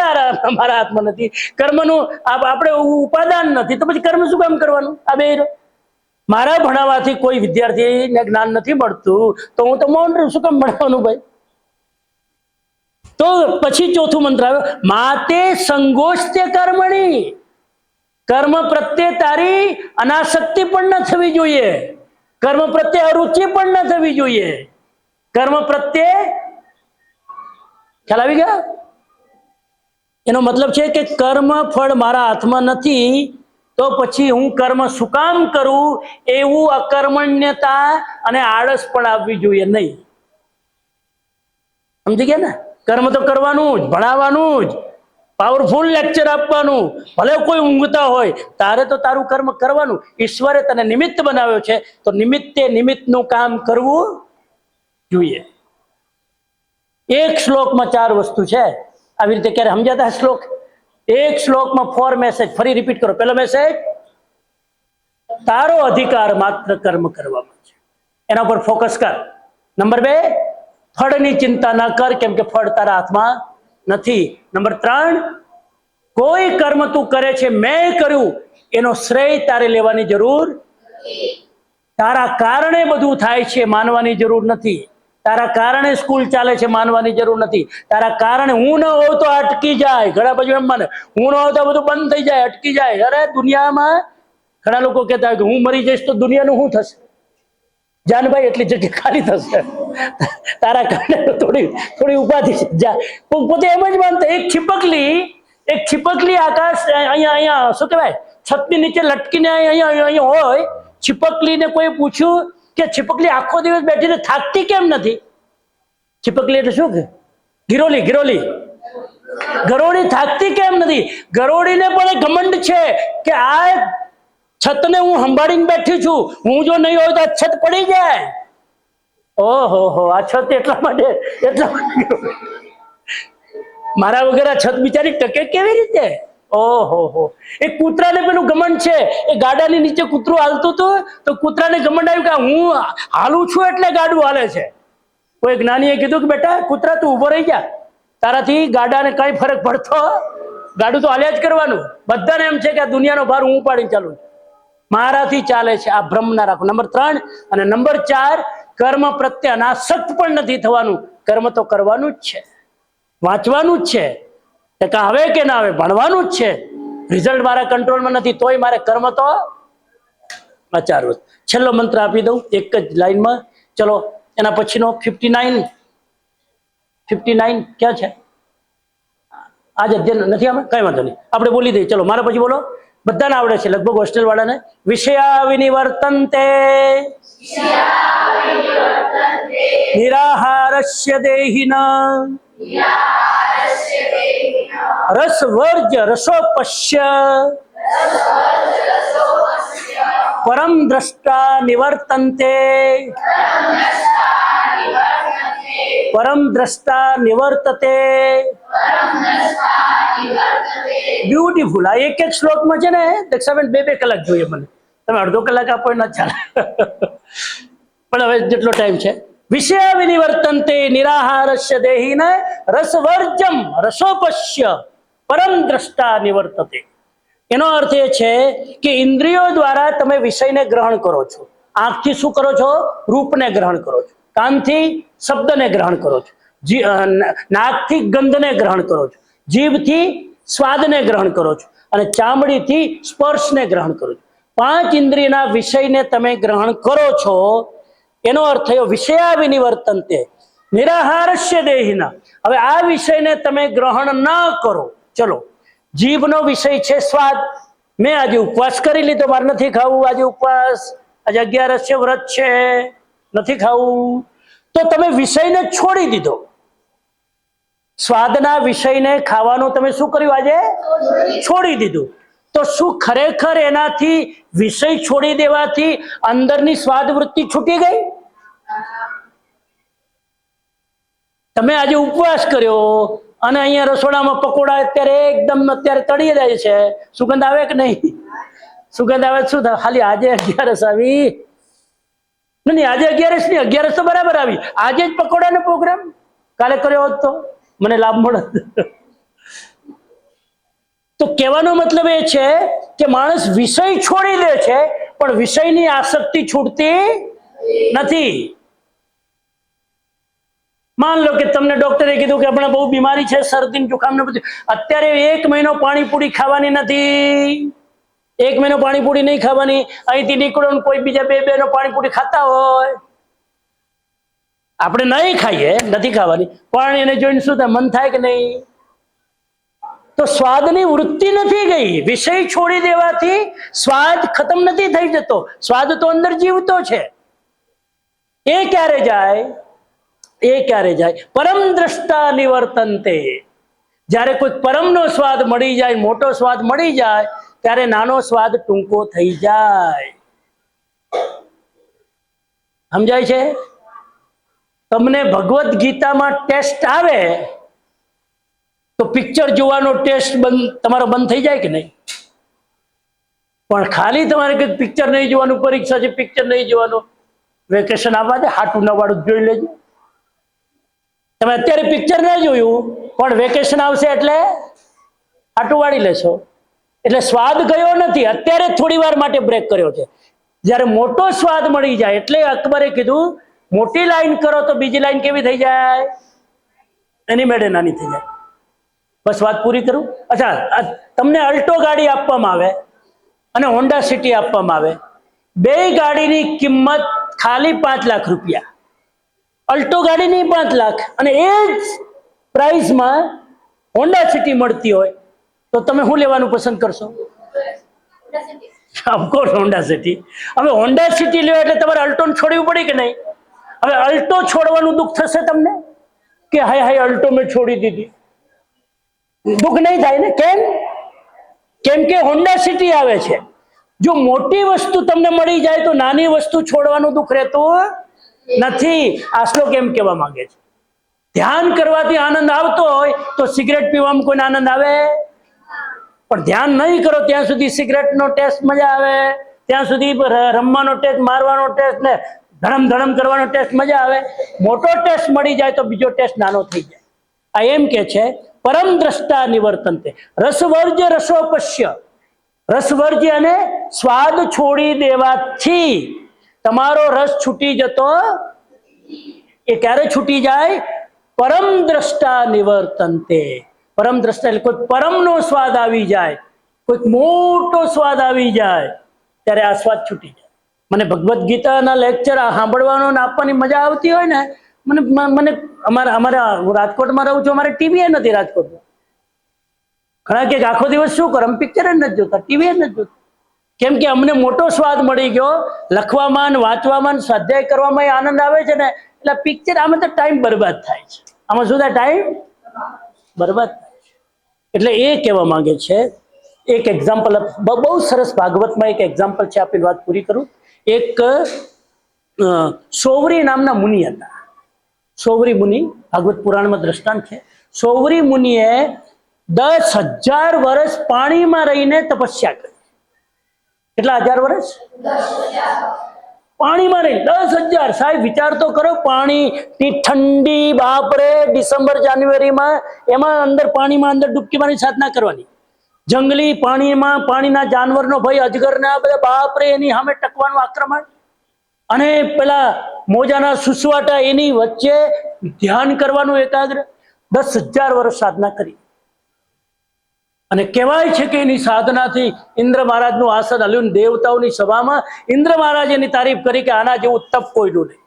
મારા હાથમાં નથી, કર્મનું આપણે ઉપાદાન નથી. તો પછી કર્મ શું કામ કરવાનું? આ બે મારા ભણાવવાથી કોઈ વિદ્યાર્થીને જ્ઞાન નથી મળતું તો હું તો મૌન રહું. શું કામ ભણાવવાનું ભાઈ? તો પછી ચોથું મંત્ર આવ્યો, માતે સંગોષ્ઠ્ય કર્મણી. કર્મ પ્રત્યે તારી અનાસક્તિ પણ ન થવી જોઈએ, કર્મ પ્રત્યે અરુચિ પણ ન થવી જોઈએ. કર્મ પ્રત્યે ખ્યાલ આવી ગયા? એનો મતલબ છે કે કર્મ ફળ મારા હાથમાં નથી તો પછી હું કર્મ શું કામ કરું એવું અકર્મણ્યતા અને આળસ પણ આવવી જોઈએ નહીં. સમજી ગયા ને? કર્મ તો કરવાનું જ, ભણાવવાનું જ, પાવરફુલ લેક્ચર આપવાનું. ભલે કોઈ ઊંઘતા હોય તારે તો તારું કર્મ કરવાનું. ઈશ્વરે તને નિમિત્ત બનાવ્યો છે તો નિમિત્તનું કામ કરવું જોઈએ. એક શ્લોકમાં 4 વસ્તુ છે. આવી રીતે ક્યારે સમજાતા શ્લોક? એક શ્લોકમાં 4 મેસેજ. ફરી રિપીટ કરો. પહેલો મેસેજ, તારો અધિકાર માત્ર કર્મ કરવામાં છે, એના પર ફોકસ કર. નંબર 2, ફળની ચિંતા ન કર કેમ કે ફળ તારા હાથમાં નથી. નંબર 3, કોઈ કર્મ તું કરે છે મેં કર્યું એનો શ્રેય તારે લેવાની જરૂર. તારા કારણે બધું થાય છે માનવાની જરૂર નથી. તારા કારણે સ્કૂલ ચાલે છે માનવાની જરૂર નથી. તારા કારણે હું ન હોઉં તો અટકી જાય. ઘણા બધું એમ માને હું ન હોઉં તો બધું બંધ થઈ જાય, અટકી જાય. અરે દુનિયામાં ઘણા લોકો કહેતા હોય કે હું મરી જઈશ તો દુનિયાનું શું થશે? જાનભાઈ એટલી જગ્યા ખાલી થશે. તારા કારણે થોડી ઉપાધિ છે. પોતે એમ જ માનતા. એક છીપકલી આકાશ અહીંયા શું કહેવાય છતની નીચે લટકીને અહીંયા હોય. છીપકલીને કોઈ પૂછ્યું કે છીપકલી આખો દિવસ બેઠીને થાકતી કેમ નથી? છીપકલી એટલે શું? ગરોળી થાકતી કેમ નથી? ગરોળીને પણ ઘમંડ છે કે આ છતને હું સંભાળીને બેઠી છું, હું જો નહીં હોય તો આ છત પડી જાય. ઓહો, આ છત એટલા માટે મારા વગર આ છત બિચારી ટકે કેવી રીતે? ઓહો, એક કૂતરાને પેલું ઘમંડ છે. એ ગાડાની નીચે કૂતરું હાલતું હતું તો કૂતરાને ઘમંડ આવ્યું કે હું હાલું છું એટલે ગાડું હાલે છે. કોઈ જ્ઞાનીએ કીધું કે બેટા કૂતરા તું ઉભો રહી જા, તારાથી ગાડાને કઈ ફરક પડતો? ગાડું તો હાલ્યા જ કરવાનું. બધાને એમ છે કે આ દુનિયાનો ભાર હું ઉપાડીને ચાલુ, મારાથી ચાલે છે. આ ભ્રમ ના રાખો. નંબર 3 અને નંબર 4, કર્મ પ્રત્યે અનાસક્ત પણ નથી થવાનું. કર્મ તો કરવાનું જ છે, વાંચવાનું જ છે, ટકા આવે કે ના આવે ભણવાનું જ છે. રિઝલ્ટ મારા કંટ્રોલમાં નથી તોય મારે કર્મ તો આચારવું. છેલ્લો મંત્ર આપી દઉં એક જ લાઈનમાં. ચલો એના પછીનો 59 ક્યાં છે? આજે અધ્યયન નથી આમાં, કઈ વાંધો નહીં, આપણે બોલી દઈએ. ચલો મારા પછી બોલો, બધાને આવડે છે લગભગ હોસ્ટેલ વાળાને. વિષયા વિનિવર્તન્તે નિરાહારસ્ય દેહિના રસવર્જ રસોપશ્ય પરમ દ્રષ્ટા નિવર્તન્તે પરમ દ્રષ્ટા નિવર્તતે. બ્યુટીફુલ. આ એક એક શ્લોકમાં છે ને દક્ષાબેન 2 કલાક જોઈએ મને. તમે અડધો કલાક આપો ના ચાલે, પણ હવે જેટલો ટાઈમ છે. વિષય વિનિવર્તન્તે નિરાહારસ્ય દેહિન રસવર્જમ રસોપશ્ય પરમ દ્રષ્ટા નિવર્તતે. એનો અર્થ એ છે કે ઇન્દ્રિયો દ્વારા તમે વિષયને ગ્રહણ કરો છો. આંખથી શું કરો છો? રૂપને ગ્રહણ કરો છો. કાનથી શબ્દને ગ્રહણ કરો છો. નાકથી ગંધને ગ્રહણ કરો છો. જીભથી સ્વાદને ગ્રહણ કરો છો અને ચામડીથી સ્પર્શને ગ્રહણ કરો છો. 5 ઇન્દ્રિયના વિષયને તમે ગ્રહણ કરો છો. એનો અર્થ થયો વિષયા વિનિવર્તન્તે નિરાહારસ્ય દેહિના. હવે આ વિષયને તમે ગ્રહણ ન કરો. ચલો, જીભનો વિષય છે સ્વાદ. મેં આજે ઉપવાસ કરી લીધો, મારે નથી ખાવું આજે ઉપવાસ, આજે 11 છે, વ્રત છે, નથી ખાવું, તો તમે વિષયને છોડી દીધો. સ્વાદના વિષયને ખાવાનું તમે શું કર્યું? આજે છોડી દીધું. તો શું ખરેખર એનાથી વિષય છોડી દેવાથી અંદરની સ્વાદ વૃત્તિ છૂટી ગઈ? તમે આજે ઉપવાસ કર્યો અને અહીંયા રસોડામાં પકોડા અત્યારે તળી જાય છે, સુગંધ આવે કે નહીં? સુગંધ આવે શું થાય? ખાલી આજે 11 આવી નહીં, આજે 11 નહીં, 11 તો બરાબર આવી. આજે જ પકોડાનો પ્રોગ્રામ કાલે કર્યો હોત તો મને લાભ મળત. તો કહેવાનો મતલબ એ છે કે માણસ વિષય છોડી દે છે પણ વિષયની આસક્તિ છૂટતી નથી. માન લો કે તમને ડોક્ટરે કીધું કે આપણે બહુ બીમારી છે, શરદી જુખામ ને બધું, અત્યારે 1 મહિનો પાણીપુરી ખાવાની નથી. 1 મહિનો પાણીપુરી નહીં ખાવાની. અહીંથી નીકળો ને કોઈ બીજા 2 નો પાણીપુરી ખાતા હોય, આપણે નહીં ખાઈએ, નથી ખાવાની, પણ એને જોઈને શું થાય? મન થાય કે નહીં? તો સ્વાદની વૃત્તિ નથી ગઈ. વિષય છોડી દેવાથી સ્વાદ ખતમ નથી થઈ જતો. સ્વાદ તો અંદર જીવતો છે. એ ક્યારે જાય? પરમ દ્રષ્ટા નિવર્તન્તે. જ્યારે કોઈ પરમનો સ્વાદ મળી જાય, મોટો સ્વાદ મળી જાય, ત્યારે નાનો સ્વાદ ટૂંકો થઈ જાય. સમજાય છે? તમને ભગવદ્ ગીતામાં ટેસ્ટ આવે તો પિક્ચર જોવાનો ટેસ્ટ તમારો બંધ થઈ જાય કે નહીં? પણ ખાલી તમારે કંઈક પિક્ચર નહીં જોવાનું, પરીક્ષા છે પિક્ચર નહીં જોવાનું, વેકેશન આવવા દે, હાટું ન વાળું જોઈ લેજો. તમે અત્યારે પિક્ચર ના જોયું પણ વેકેશન આવશે એટલે હાટું વાળી લેશો. એટલે સ્વાદ ગયો નથી, અત્યારે થોડી વાર માટે બ્રેક કર્યો છે. જ્યારે મોટો સ્વાદ મળી જાય, એટલે અકબરે કીધું મોટી લાઈન કરો તો બીજી લાઈન કેવી થઈ જાય? એની મેળે નાની થઈ જાય. બસ વાત પૂરી કરું. અચ્છા, તમને અલ્ટો ગાડી આપવામાં આવે અને હોન્ડા સિટી આપવામાં આવે. 2 ગાડીની કિંમત ખાલી 5 લાખ રૂપિયા. અલ્ટો ગાડીની 5 લાખ અને એ જ પ્રાઇસમાં હોન્ડા સિટી મળતી હોય તો તમે શું લેવાનું પસંદ કરશો? Of course Honda city. હવે હોન્ડા સિટી લેવા એટલે તમારે અલ્ટોને છોડવું પડે કે નહીં? હવે અલ્ટો છોડવાનું દુઃખ થશે તમને કે હાય અલ્ટો મેં છોડી દીધી? દુઃખ નહીં થાય ને. કેમ કે હોન્ડા સિટી આવે છે. જો મોટી વસ્તુ તમને મળી જાય તો નાની વસ્તુ છોડવાનું દુઃખ રહેતું નથી. આ શ્લોક એમ કહેવા માંગે છે. ધ્યાન કરવાથી આનંદ આવતો હોય તો સિગરેટ પીવામાં કોઈને આનંદ આવે? પણ ધ્યાન નહીં કરો ત્યાં સુધી સિગરેટનો ટેસ્ટ મજા આવે, ત્યાં સુધી રમવાનો ટેસ્ટ, મારવાનો ટેસ્ટ ને ધડમ કરવાનો ટેસ્ટ મજા આવે. મોટો ટેસ્ટ મળી જાય તો બીજો ટેસ્ટ નાનો થઈ જાય. આ એમ કે છે પરમ દ્રષ્ટા નિવર્તન્તે. રસવર્જ રસોપશ્ય. રસવર્જ અને સ્વાદ છોડી દેવાથી તમારો રસ છૂટી જતો એ ક્યારે છૂટી જાય? પરમ દ્રષ્ટા નિવર્તન્તે. પરમ દ્રષ્ટા એટલે કોઈ પરમનો સ્વાદ આવી જાય, કોઈક મોટો સ્વાદ આવી જાય, ત્યારે આ સ્વાદ છૂટી જાય. મને ભગવદ્ ગીતાના લેક્ચર સાંભળવાનો ને આપવાની મજા આવતી હોય ને, મને મને અમારા હું રાજકોટમાં રહું છું, અમારે ટીવી નથી રાજકોટમાં. ઘણા કે આખો દિવસ શું કરો, અમે પિક્ચર જ નથી જોતા, ટીવી જ નથી જોતા. કેમ કે અમને મોટો સ્વાદ મળી ગયો લખવામાં, વાંચવામાં, સ્વાધ્યાય કરવામાં આનંદ આવે છે ને, એટલે પિક્ચર આમાં તો ટાઈમ બરબાદ થાય છે. આમાં શું થાય? ટાઈમ બરબાદ થાય છે. એટલે એ કહેવા માંગે છે. એક એક્ઝામ્પલ બહુ સરસ ભાગવતમાં એક એક્ઝામ્પલ છે, આપણી વાત પૂરી કરું. એક સોવરી નામના મુનિ હતા. સોવરી મુનિ ભાગવત પુરાણમાં દ્રષ્ટાંત છે. સોવરી મુનિએ 10,000 વર્ષ પાણીમાં રહીને તપસ્યા કરી. કેટલા 1000 વર્ષ? પાણીમાં રહી 10,000. સાહેબ વિચાર તો કરો, પાણીની ઠંડી, બાપરે, ડિસેમ્બર જાન્યુઆરીમાં એમાં અંદર પાણીમાં અંદર ડૂબકી મારી સાધના કરવાની. જંગલી પાણીમાં પાણીના જાનવરનો ભય, અજગરના બધા બાપરે, એની સામે ટકવાનું આક્રમણ, અને પેલા મોજાના સુસવાટા, એની વચ્ચે ધ્યાન કરવાનું એકાગ્ર. 10,000 વર્ષ સાધના કરી. અને કહેવાય છે કે એની સાધનાથી ઇન્દ્ર મહારાજનું આસન હલ્યું. દેવતાઓની સભામાં ઇન્દ્ર મહારાજ એની તારીફ કરી કે આના જેવું તપ કોઈનું નહીં.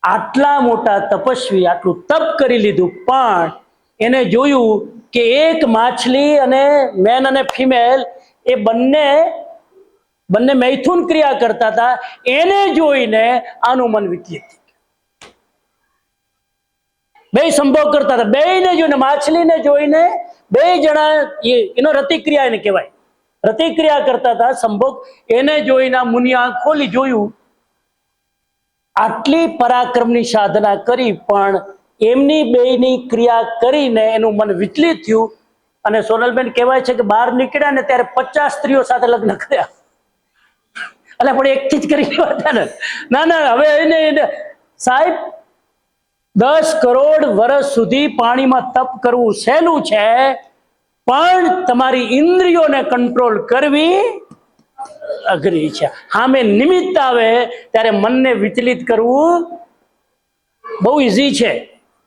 આટલા મોટા તપસ્વી આટલું તપ કરી લીધું, પણ એને જોયું કે એક માછલી અને મેન અને ફિમેલ એ બંને મૈથુન ક્રિયા કરતા હતા. એને જોઈને આનું મન વિચલિત થઈ ગયું. બે સંભોગ કરતા હતા, બેને જોઈને, માછલીને જોઈને બે જણા, એનો રતિક્રિયા એને કહેવાય, રતિક્રિયા કરતા હતા, સંભોગ. એને જોઈને મુનિ આંખ ખોલી જોયું, આટલી પરાક્રમની સાધના કરી, પણ એમની બેની ક્રિયા કરીને એનું મન વિચલિત થયું. અને સોનલબેન કહેવાય છે કે બહાર નીકળ્યા ને ત્યારે 50 સ્ત્રીઓ સાથે લગ્ન કર્યા. એટલે પણ એકથી જ કરી લેવા ને. ના, હવે એને સાહેબ 10 કરોડ વર્ષ સુધી પાણીમાં તપ કરવું સહેલું છે, પણ તમારી ઇન્દ્રિયોને કંટ્રોલ કરવી અઘરી છે. સામે નિમિત્ત આવે ત્યારે મનને વિચલિત કરવું બહુ ઈઝી છે,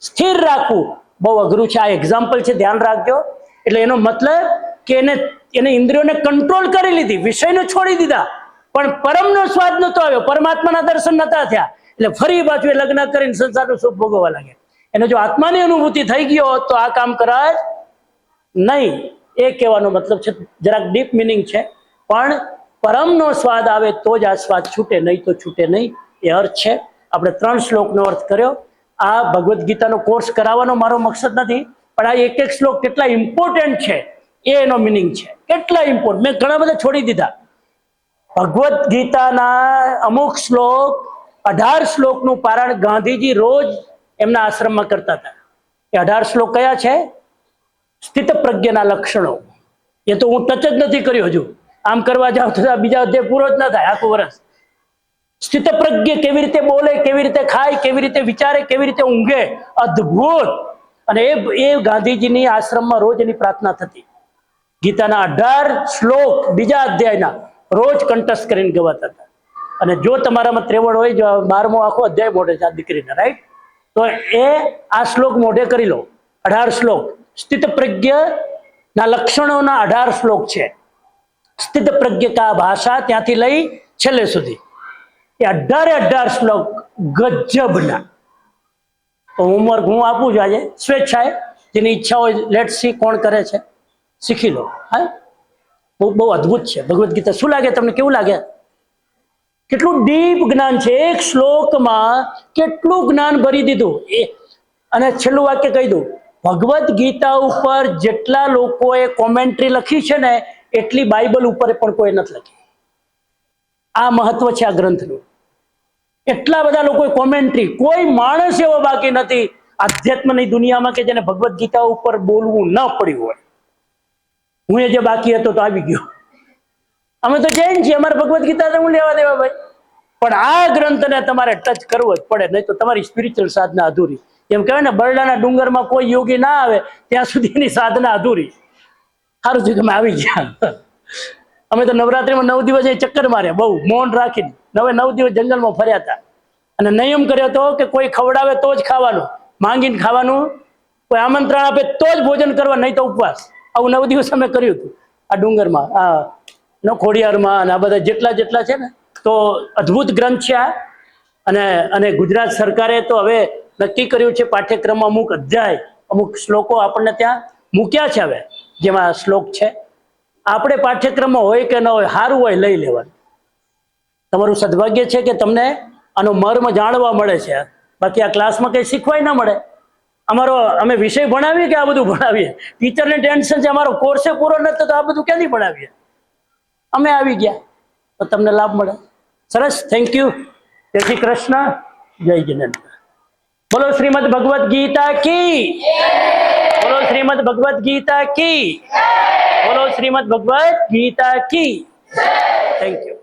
સ્થિર રાખવું બહુ અઘરું છે. આ એક્ઝામ્પલ છે, ધ્યાન રાખજો. એટલે એનો મતલબ કે એને ઇન્દ્રિયોને કંટ્રોલ કરી લીધી, વિષયને છોડી દીધા, પણ પરમનો સ્વાદ નતો આવ્યો, પરમાત્માના દર્શન નતા થયા. એટલે ફરી પાછું એ લગ્ન કરીને સંસારનું સુખ ભોગવવા લાગ્યા. એને જો આત્માની અનુભૂતિ થઈ ગયો તો આ કામ કરાય નહીં. એ કહેવાનો મતલબ છે, જરાક ડીપ મિનિંગ છે, પણ પરમનો સ્વાદ આવે તો જ આ સ્વાદ છૂટે, નહીં તો છૂટે નહીં. એ અર્થ છે. આપણે 3 શ્લોકનો અર્થ કર્યો. આ ભગવદ્ ગીતાનો કોર્સ કરાવવાનો મારો મકસદ નથી, પણ આ એક શ્લોક કેટલા ઇમ્પોર્ટન્ટ છે એ એનો મિનિંગ છે. કેટલા ઇમ્પોર્ટન્ટ, મેં ઘણા બધા છોડી દીધા. ભગવદ્ ગીતાના અમુક શ્લોક, 18 શ્લોકનું પારાયણ ગાંધીજી રોજ એમના આશ્રમમાં કરતા હતા. એ 18 શ્લોક કયા છે? સ્થિત પ્રજ્ઞના લક્ષણો. એ તો હું ટચ જ નથી કર્યો હજુ. આમ કરવા જાવ તો બીજા અધ્યાય પૂરો જ ના થાય આખું વર્ષ. સ્થિત પ્રજ્ઞ કેવી રીતે બોલે, કેવી રીતે ખાય, કેવી રીતે વિચારે, કેવી રીતે ઊંઘે, અદ્ભુત. અને એ ગાંધીજીની આશ્રમમાં રોજ એની પ્રાર્થના થતી. ગીતાના 18 શ્લોક બીજા અધ્યાયના રોજ કંઠસ્થ કરીને ગવાતા હતા. અને જો તમારામાં ત્રેવડ હોય, જો 12મો આખો અધ્યાય મોઢે છે આ દીકરીના, રાઈટ, તો એ આ શ્લોક મોઢે કરી લો. 18 શ્લોક સ્થિત પ્રજ્ઞના લક્ષણોના 18 શ્લોક છે. સ્થિત પ્રજ્ઞ કા ભાષા ત્યાંથી લઈ છેલ્લે સુધી એ 18 શ્લોક ગજબના. તો હોમવર્ક હું આપું છું આજે સ્વેચ્છાએ, જેની ઈચ્છા હોય લેટ સી કોણ કરે છે, શીખી લો. હા, બહુ અદ્ભુત છે ભગવદ્ ગીતા. શું લાગે તમને? કેવું લાગે? કેટલું ડીપ જ્ઞાન છે. એક શ્લોકમાં કેટલું જ્ઞાન ભરી દીધું. અને છેલ્લું વાક્ય કહી દઉં, ભગવદ્ ગીતા ઉપર જેટલા લોકોએ કોમેન્ટ્રી લખી છે ને, એટલી બાઇબલ ઉપર પણ કોઈ નથી લખી. આ મહત્વ છે આ ગ્રંથનું. એટલા બધા લોકોએ કોમેન્ટ્રી, કોઈ માણસ એવો બાકી નથી આધ્યાત્મની દુનિયામાં કે જેને ભગવદ્ ગીતા ઉપર બોલવું ન પડ્યું હોય. હું એ જે બાકી હતો તો આવી ગયો. અમે તો જૈન છીએ, અમારે ભગવદ્ ગીતા હું લેવા દેવા ભાઈ. પણ આ ગ્રંથને તમારે ટચ કરવો જ પડે, નહીં તો તમારી સ્પિરિચ્યુઅલ સાધના અધૂરી. એમ કહેવાય ને, બરડાના ડુંગરમાં કોઈ યોગી ના આવે ત્યાં સુધી એની સાધના અધૂરી. સારું થયું કે અમે આવી ગયા. અમે તો નવરાત્રીમાં 9 દિવસ એ ચક્કર માર્યા, બહુ મૌન રાખીને 9 દિવસ જંગલમાં ફર્યા હતા. અને નિયમ કર્યો હતો કે કોઈ ખવડાવે તો જ ખાવાનું, માંગીને ખાવાનું, કોઈ આમંત્રણ આપે તો જ ભોજન કરવા, નહીં તો ઉપવાસ. આવું 9 દિવસ અમે કર્યું હતું આ ડુંગરમાં, આ ખોડિયારમાં, અને આ બધા જેટલા છે ને. તો અદ્ભુત ગ્રંથ છે આ. અને ગુજરાત સરકારે તો હવે નક્કી કર્યું છે પાઠ્યક્રમમાં અમુક અધ્યાય, અમુક શ્લોકો આપણને ત્યાં મૂક્યા છે હવે, જેમાં શ્લોક છે. આપણે પાઠ્યક્રમમાં હોય કે ન હોય, સારું હોય લઈ લેવાનું. તમારું સદભાગ્ય છે કે તમને આનો મર્મ જાણવા મળે છે, બાકી આ ક્લાસમાં કંઈ શીખવાય ના મળે. અમે વિષય ભણાવીએ કે આ બધું ભણાવીએ? ટીચરને ટેન્શન છે અમારો કોર્સે પૂરો નથી તો આ બધું ક્યાંથી ભણાવીએ? અમે આવી ગયા તો તમને લાભ મળે. સરસ, થેન્ક યુ. જય શ્રી કૃષ્ણ, જય જિનેન્દ્ર. બોલો શ્રીમદ ભગવદ ગીતા કી, બોલો શ્રીમદ ભગવદ ગીતા કી, બોલો શ્રીમદ ભગવદ ગીતા કી. Thank you.